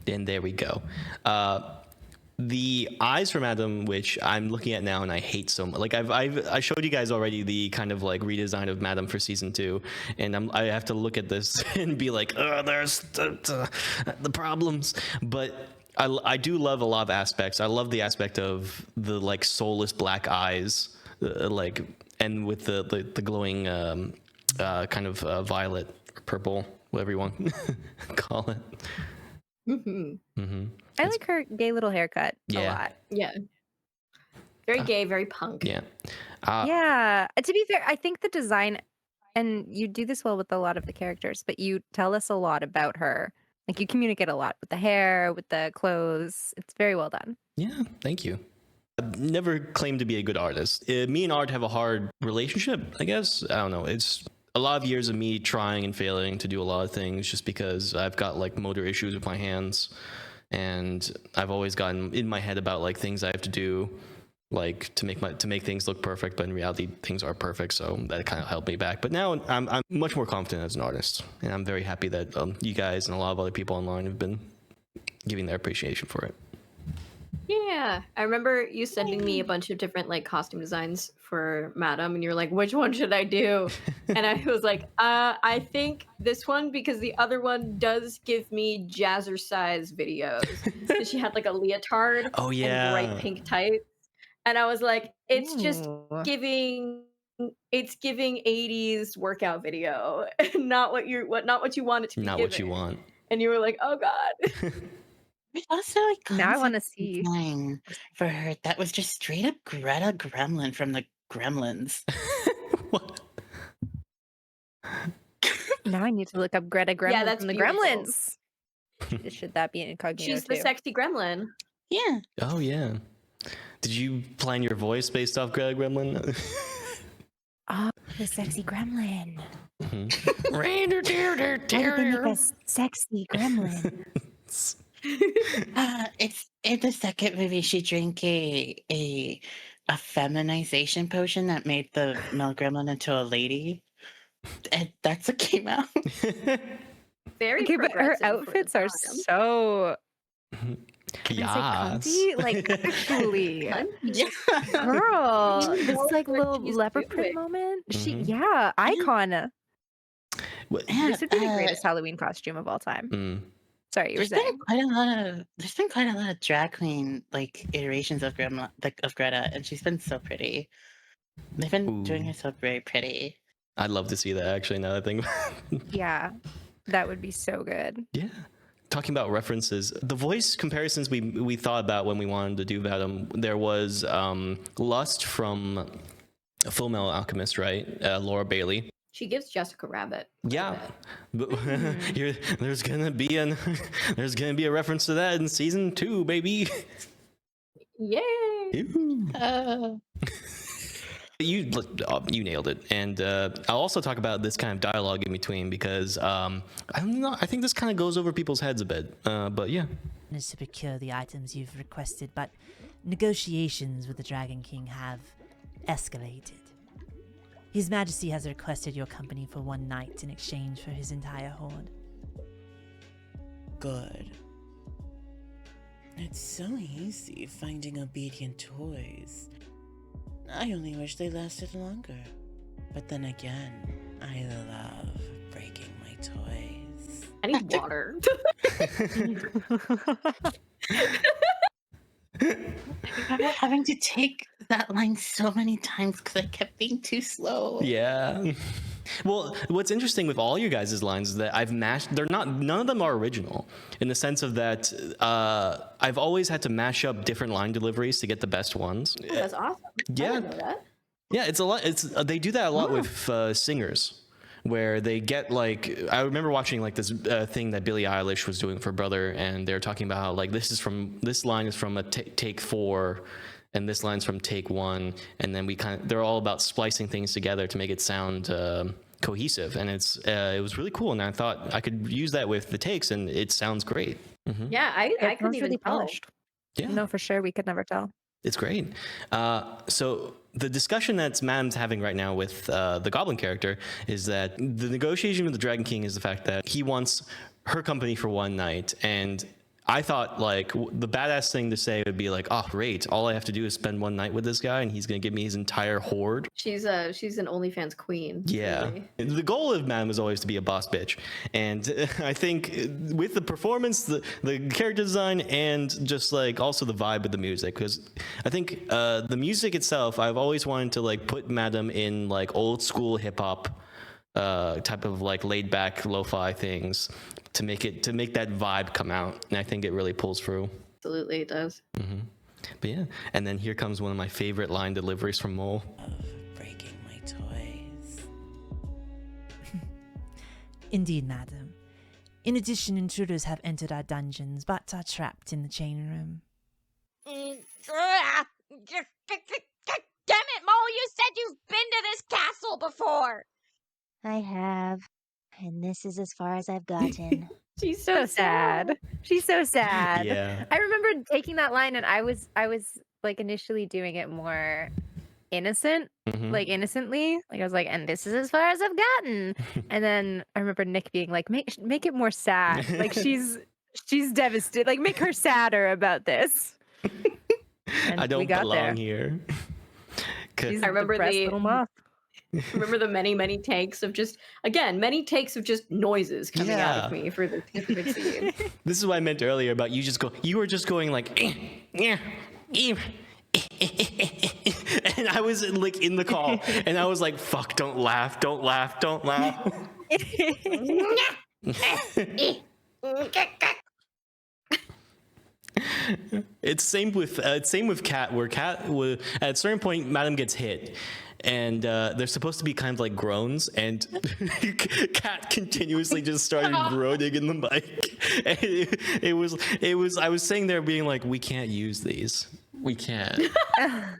And there we go. The eyes from Adam, which I'm looking at now and I hate so much. Like I showed you guys already the kind of like redesign of Madam for season 2, and I have to look at this and be like, oh, there's the problems. But I do love a lot of aspects. I love the aspect of the like soulless black eyes, like, and with the glowing kind of violet or purple, whatever you want to call it. I like her gay little haircut a Yeah. lot. Yeah. Very gay, very punk. Yeah. Yeah. To be fair, I think the design, and you do this well with a lot of the characters, but you tell us a lot about her. Like you communicate a lot with the hair, with the clothes. It's very well done. Yeah, thank you. I've never claimed to be a good artist. Me and art have a hard relationship, I guess. I don't know. It's a lot of years of me trying and failing to do a lot of things just because I've got like motor issues with my hands. And I've always gotten in my head about like things I have to do, like to make things look perfect, but in reality things are perfect. So that kind of held me back. But now I'm much more confident as an artist, and I'm very happy that you guys and a lot of other people online have been giving their appreciation for it. Yeah. I remember you sending me a bunch of different like costume designs for Madam, and you're like, which one should I do? And I was like, I think this one, because the other one does give me jazzercise videos. So she had like a leotard Oh yeah. and bright pink tights. And I was like, it's just Ooh. giving 80s workout video. not what you want it to be. Not what you giving. want. And you were like, oh God. There's also a Now I want to concept see. design for her that was just straight up Greta Gremlin from the Gremlins. What? Now I need to look up Greta Gremlin that's from the beautiful. Gremlins. Should that be incognito She's the too? sexy gremlin. Yeah. Oh yeah. Did you plan your voice based off Greg Gremlin? Oh, the sexy gremlin. Why Why did they make a sexy gremlin? It's in the second movie. She drank a feminization potion that made the male gremlin into a lady, and that's what came out. Very Okay, but her progressive for the outfits are time. so can I say Yes. cunty? Like actually, Yeah. girl, She this knows like what little she's leopard print doing. moment. She, Mhm. yeah, icon. What- This would be the greatest Halloween costume of all time. Mm. Sorry, you were There's been saying. there's been quite a lot of drag queen like iterations of Gremlin, like of Greta, and she's been so pretty. They've been doing Ooh. her so very pretty. I'd love to see that actually. Now that I think. Yeah, that would be so good. Yeah. talking about references, the voice comparisons we thought about when we wanted to do Venom, there was Lust from Full Metal Alchemist, right? Laura Bailey. She gives Jessica Rabbit. Yeah, but there's gonna be a reference to that in season 2, baby. Yay! You nailed it, and I'll also talk about this kind of dialogue in between because I don't know. I think this kind of goes over people's heads a bit, but yeah. Is to procure the items you've requested, but negotiations with the Dragon King have escalated. His Majesty has requested your company for one night in exchange for his entire horde. Good. It's so easy finding obedient toys. I only wish they lasted longer. But then again, I love breaking my toys. I need water. I remember having to take that line so many times because I kept being too slow. Yeah. Well, what's interesting with all you guys' lines is that I've mashed. None of them are original in the sense of that I've always had to mash up different line deliveries to get the best ones. Oh, that's awesome. Yeah. I didn't know that. Yeah, it's a lot. They do that a lot with singers, where they get like. I remember watching like this thing that Billie Eilish was doing for Brother, and they're talking about how like this line is from a take 4, and this line's from take 1, and then they're all about splicing things together to make it sound cohesive, and it was really cool, and I thought I could use that with the takes, and it sounds great. Mm-hmm. Yeah, I It couldn't sounds even really tell. polished. Yeah. No, for sure. We could never tell. It's great. So the discussion that Madam's having right now with the Goblin character is that the negotiation with the Dragon King is the fact that he wants her company for one night, and I thought like the badass thing to say would be like, oh great, all I have to do is spend one night with this guy, and he's gonna give me his entire horde. She's an OnlyFans queen. Yeah. Really. The goal of Madam is always to be a boss bitch. And I think with the performance, the character design, and just like also the vibe of the music, because I think the music itself, I've always wanted to like put Madam in like old school hip hop type of like laid back lo-fi things to make that vibe come out. And I think it really pulls through. Absolutely, it does. Mm-hmm. But yeah, and then here comes one of my favorite line deliveries from Mole. Breaking my toys. Indeed, madam. In addition, intruders have entered our dungeons, but are trapped in the chain room. Damn it, Mole, you said you've been to this castle before. I have. And this is as far as I've gotten. She's So sad. She's so sad. Yeah. I remember taking that line, and I was like initially doing it more innocent, Mhm. like innocently. Like I was like, and this is as far as I've gotten. And then I remember Nick being like, make it more sad. Like she's devastated. Like make her sadder about this. And I we don't got belong there. here. 'Cause- She's I a remember depressed the- little moth. Remember the many takes of just noises coming out of Yeah. me for the specific scene. This is what I meant earlier about you were just going like, yeah, and I was like in the call, and I was like, fuck, don't laugh. It's same with Cat, where Cat at a certain point, Madam gets hit. And they're supposed to be kind of like groans, and Cat continuously just started groaning in the mic. And it was. I was sitting there being like, "We can't use these. We can't." I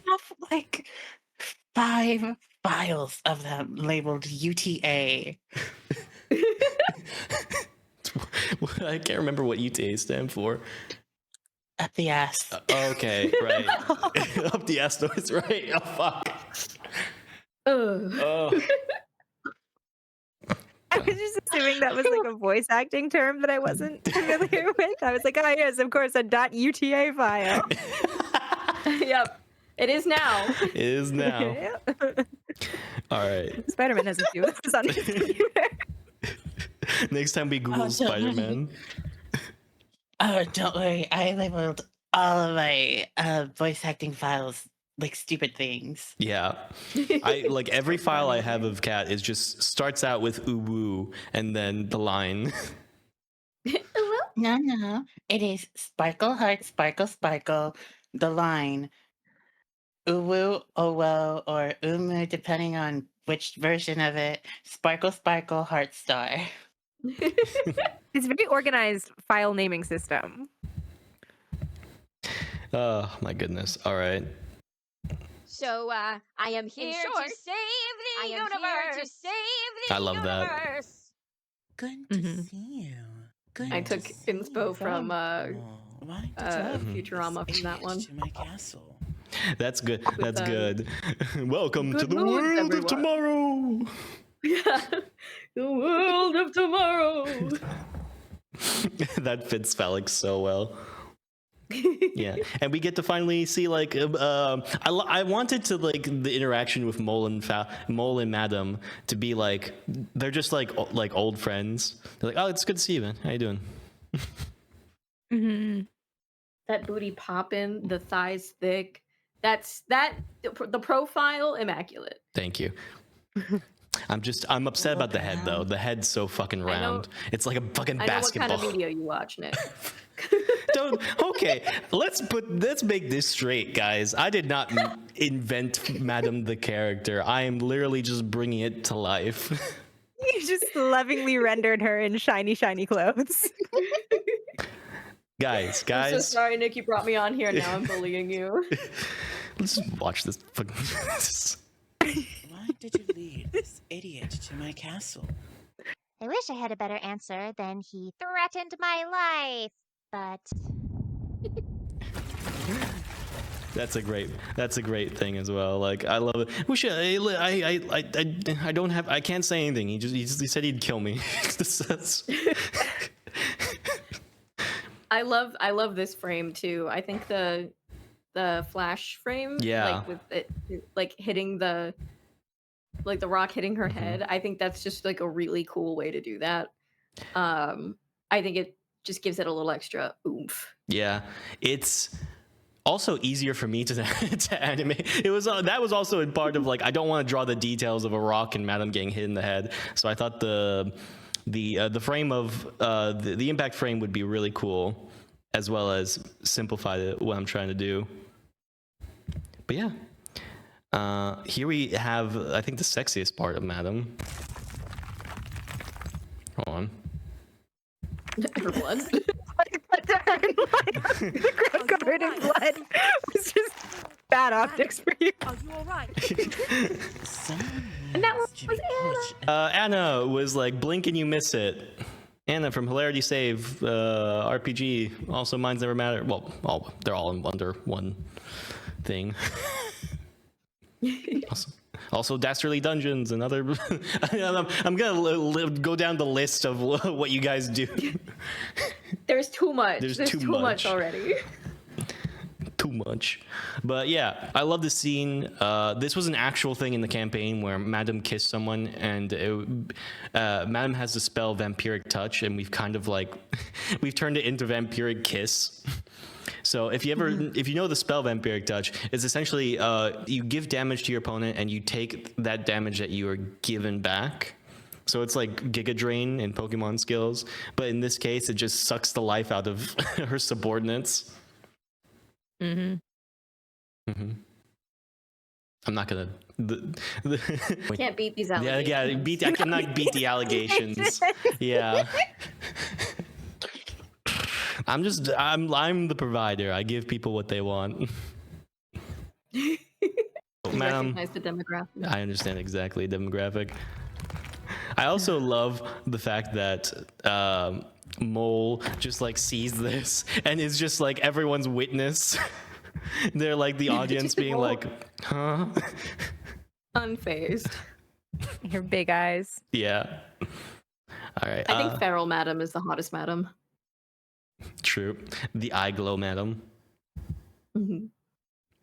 have like 5 files of them labeled UTA. I can't remember what UTA stand for. Up the ass. Okay, right. Up the ass noise, right? Oh fuck. Ugh. Oh. I was just assuming that was like a voice acting term that I wasn't familiar with. I was like, oh yes, of course, a .uta file. Yep, it is now. It is now. All right. Spider-Man has a few of this on his computer. Next time we Google Oh, don't Spider-Man. Oh, don't worry. I labeled all of my voice acting files like stupid things. Yeah. I like every file I have of Cat is just starts out with uwu and then the line. No. It is sparkle heart, sparkle, sparkle, the line. Uwu, owo, or umu, depending on which version of it. Sparkle, sparkle, heart star. It's a very organized file naming system. Oh my goodness. All right. So, I am here to save the universe. I love that. Good to see you. Good I to took see inspo you. from Why did you Futurama from that one. to my castle? That's good. With, That's good. Welcome to good the mood, world of everyone. tomorrow. Yeah. The world of tomorrow. That fits Phalix so well. Yeah, and we get to finally see like I wanted to like the interaction with Mole and Madam to be like they're just like old friends. They're like, oh, it's good to see you, man. How you doing? Mm-hmm. That booty popping, the thighs thick. The profile immaculate. Thank you. I'm upset about the head though. The head's so fucking round. It's like a fucking I know basketball. what kind of video you watch, Nick. Okay, let's make this straight, guys. I did not invent Madam the character. I am literally just bringing it to life. You just lovingly rendered her in shiny clothes. Guys. I'm so sorry, Nick. You brought me on here. Now I'm bullying you. Let's just watch this. Why did you lead this idiot to my castle? I wish I had a better answer than he threatened my life, but That's a great thing as well. Like I love it. I can't say anything. He said he'd kill me. I love this frame too. I think the flash frame, Yeah. like with it, like hitting the rock hitting her head. I think that's just like a really cool way to do that. I think it just gives it a little extra oomph. Yeah, it's also easier for me to animate. It was that was also in part of like I don't want to draw the details of a rock and Madam getting hit in the head. So I thought the frame of the impact frame would be really cool, as well as simplify what I'm trying to do. But yeah, here we have I think the sexiest part of Madam. Hold on. Her blood. The ground covered in blood was just bad optics for you. Are you alright? And that was Anna. Anna was like, blink and you miss it. Anna from Hilarity Save, RPG, also Minds Never Matter. Well, they're all under one thing. Awesome. Also, Dastardly Dungeons and other. I'm gonna go down the list of what you guys do. There's too much. There's There's too too much much. already. Too much. But yeah, I love the scene. This was an actual thing in the campaign where Madam kissed someone, and Madam has the spell Vampiric Touch, and we've kind of like we've turned it into Vampiric Kiss. So if you know the spell Vampiric Touch, it's essentially you give damage to your opponent and you take that damage that you are given back. So it's like Giga Drain in Pokemon skills, but in this case, it just sucks the life out of her subordinates. Mm-hmm. Mm-hmm. I'm not gonna. Can't beat these Yeah, allegations. I cannot beat the allegations. Yeah. I'm the provider. I give people what they want. You Madam, recognize the demographic. I understand exactly demographic. I also love the fact that Mole just like sees this and is just like everyone's witness. They're like the audience being like, huh? Unfazed. Your big eyes. Yeah. All right. I think Feral Madam is the hottest Madam. True. The eye glow, Madam. Mhm.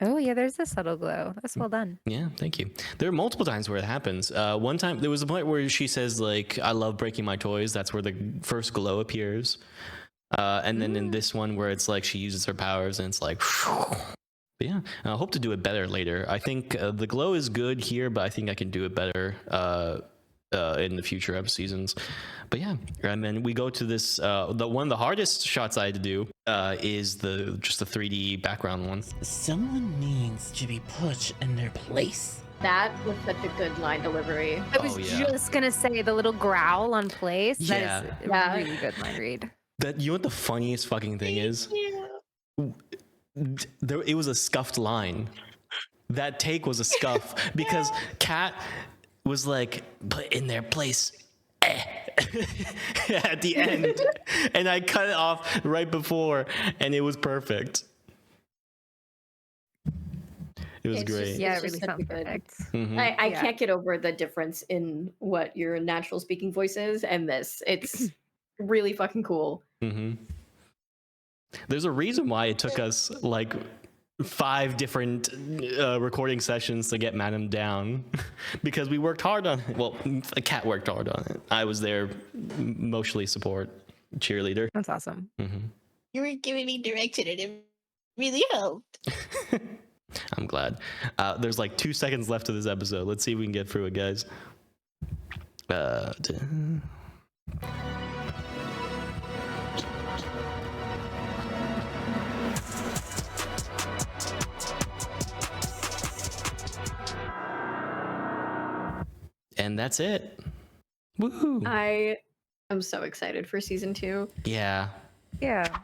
Oh yeah, there's a subtle glow. That's well done. Yeah, thank you. There are multiple times where it happens. One time, there was a point where she says, like, I love breaking my toys. That's where the first glow appears. And then in this one where it's like she uses her powers and it's like, But yeah, I hope to do it better later. I think the glow is good here, but I think I can do it better in the future seasons. But yeah, and then we go to this. One of the hardest shots I had to do is just the 3D background one. Someone needs to be put in their place. That was such a good line delivery. I was Oh, yeah. just gonna say the little growl on place. Yeah. That is Yeah. a really good line read. That, you know what the funniest fucking thing is? It was a scuffed line. That take was a scuff because Kat was like, put in their place at the end, and I cut it off right before, and it was perfect. It was It's great. just- Yeah, It's it really such a sounds good- perfect. Mhm. I Yeah. can't get over the difference in what your natural speaking voice is and this. It's really fucking cool. Mhm. There's a reason why it took us like 5 different recording sessions to get Madam down because we worked hard on it. Well, Kat worked hard on it. I was there, emotionally support cheerleader. That's awesome. Mhm. You were giving me direction and it really helped. I'm glad. There's like 2 seconds left of this episode. Let's see if we can get through it, guys. And that's it. Woohoo! I am so excited for season 2. Yeah, Yeah.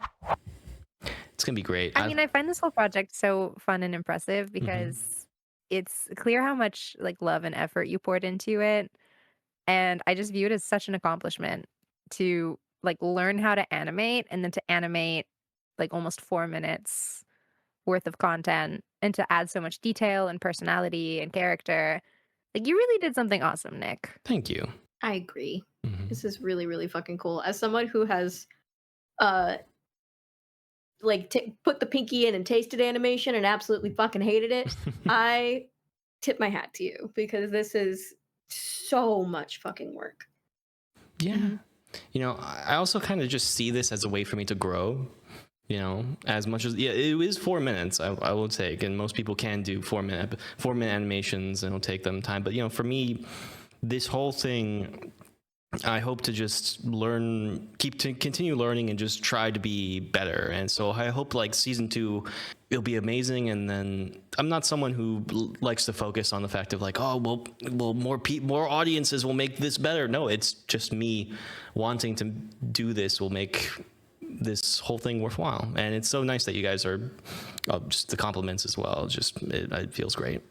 it's gonna be great. I mean, I find this whole project so fun and impressive because it's clear how much like love and effort you poured into it. And I just view it as such an accomplishment to like learn how to animate and then to animate like almost 4 minutes worth of content and to add so much detail and personality and character. Like you really did something awesome, Nick. Thank you. I agree. Mhm. This is really, really fucking cool. As someone who has like put the pinky in and tasted animation and absolutely fucking hated it, I tip my hat to you because this is so much fucking work. Yeah. Mhm. You know, I also kind of just see this as a way for me to grow. You know, as much as it is 4 minutes, I will take, and most people can do 4-minute animations, and it'll take them time. But you know, for me, this whole thing, I hope to just continue learning and just try to be better. And so I hope like season 2, it'll be amazing. And then I'm not someone who likes to focus on the fact of like, oh, well, more audiences will make this better. No, it's just me wanting to do this will make this whole thing worthwhile. And it's so nice that you guys are just the compliments as well. It feels great.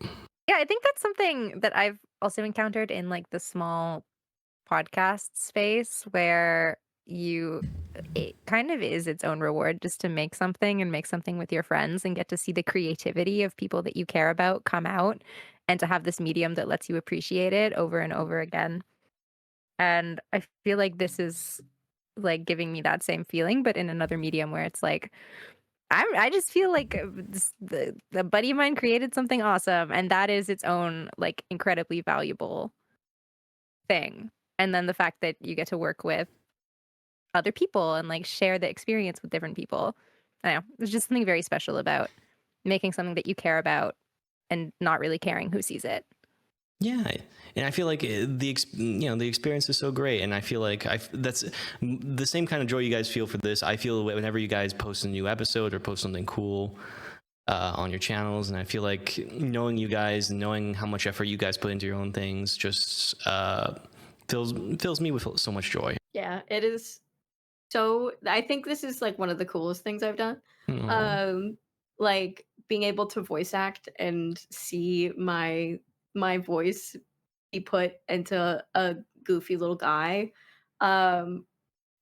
Yeah, I think that's something that I've also encountered in like the small podcast space where it kind of is its own reward just to make something and make something with your friends and get to see the creativity of people that you care about come out and to have this medium that lets you appreciate it over and over again. And I feel like this is like giving me that same feeling, but in another medium where it's like I just feel like the buddy of mine created something awesome, and that is its own like incredibly valuable thing. And then the fact that you get to work with other people and like share the experience with different people. I don't know. There's just something very special about making something that you care about and not really caring who sees it. Yeah, and I feel like the experience is so great, and I feel like that's the same kind of joy you guys feel for this. I feel whenever you guys post a new episode or post something cool on your channels, and I feel like knowing you guys, knowing how much effort you guys put into your own things, just fills me with so much joy. Yeah, it is. So I think this is like one of the coolest things I've done. Aw. Like being able to voice act and see my voice be put into a goofy little guy.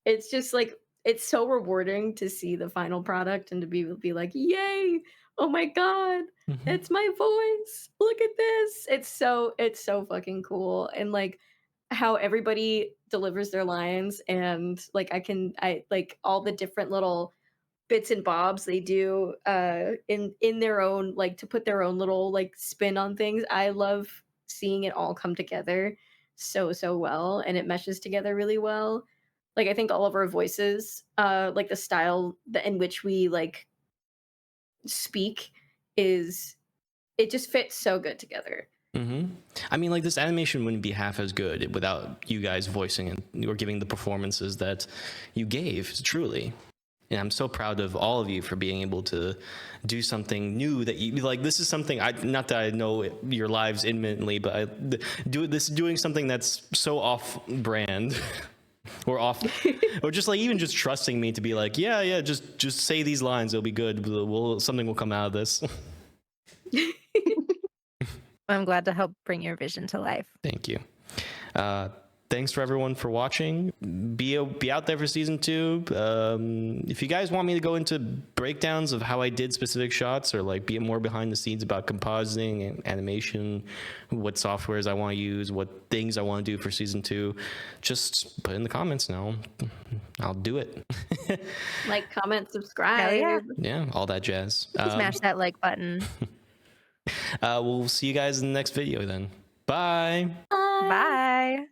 It's just like it's so rewarding to see the final product and to be like, yay! Oh my god, Mhm. it's my voice. Look at this. It's so fucking cool. And like how everybody delivers their lines and like I like all the different little bits and bobs they do in their own like to put their own little like spin on things. I love seeing it all come together so well and it meshes together really well. Like I think all of our voices like the style in which we like speak is it just fits so good together. I mean, like, this animation wouldn't be half as good without you guys voicing and or giving the performances that you gave, truly. And I'm so proud of all of you for being able to do something new that you like. This is something not that I know your lives intimately, but doing something that's so off brand or off, or just like even just trusting me to be like, yeah, just say these lines, it'll be good. Something will come out of this. I'm glad to help bring your vision to life. Thank you. Thanks for everyone for watching. Be out there for season 2. If you guys want me to go into breakdowns of how I did specific shots, or like be more behind the scenes about compositing and animation, what softwares I want to use, what things I want to do for season 2, just put in the comments now. I'll do it. Like, comment, subscribe. Hell Yeah, all that jazz. Smash that like button. We'll see you guys in the next video then. Bye. Bye.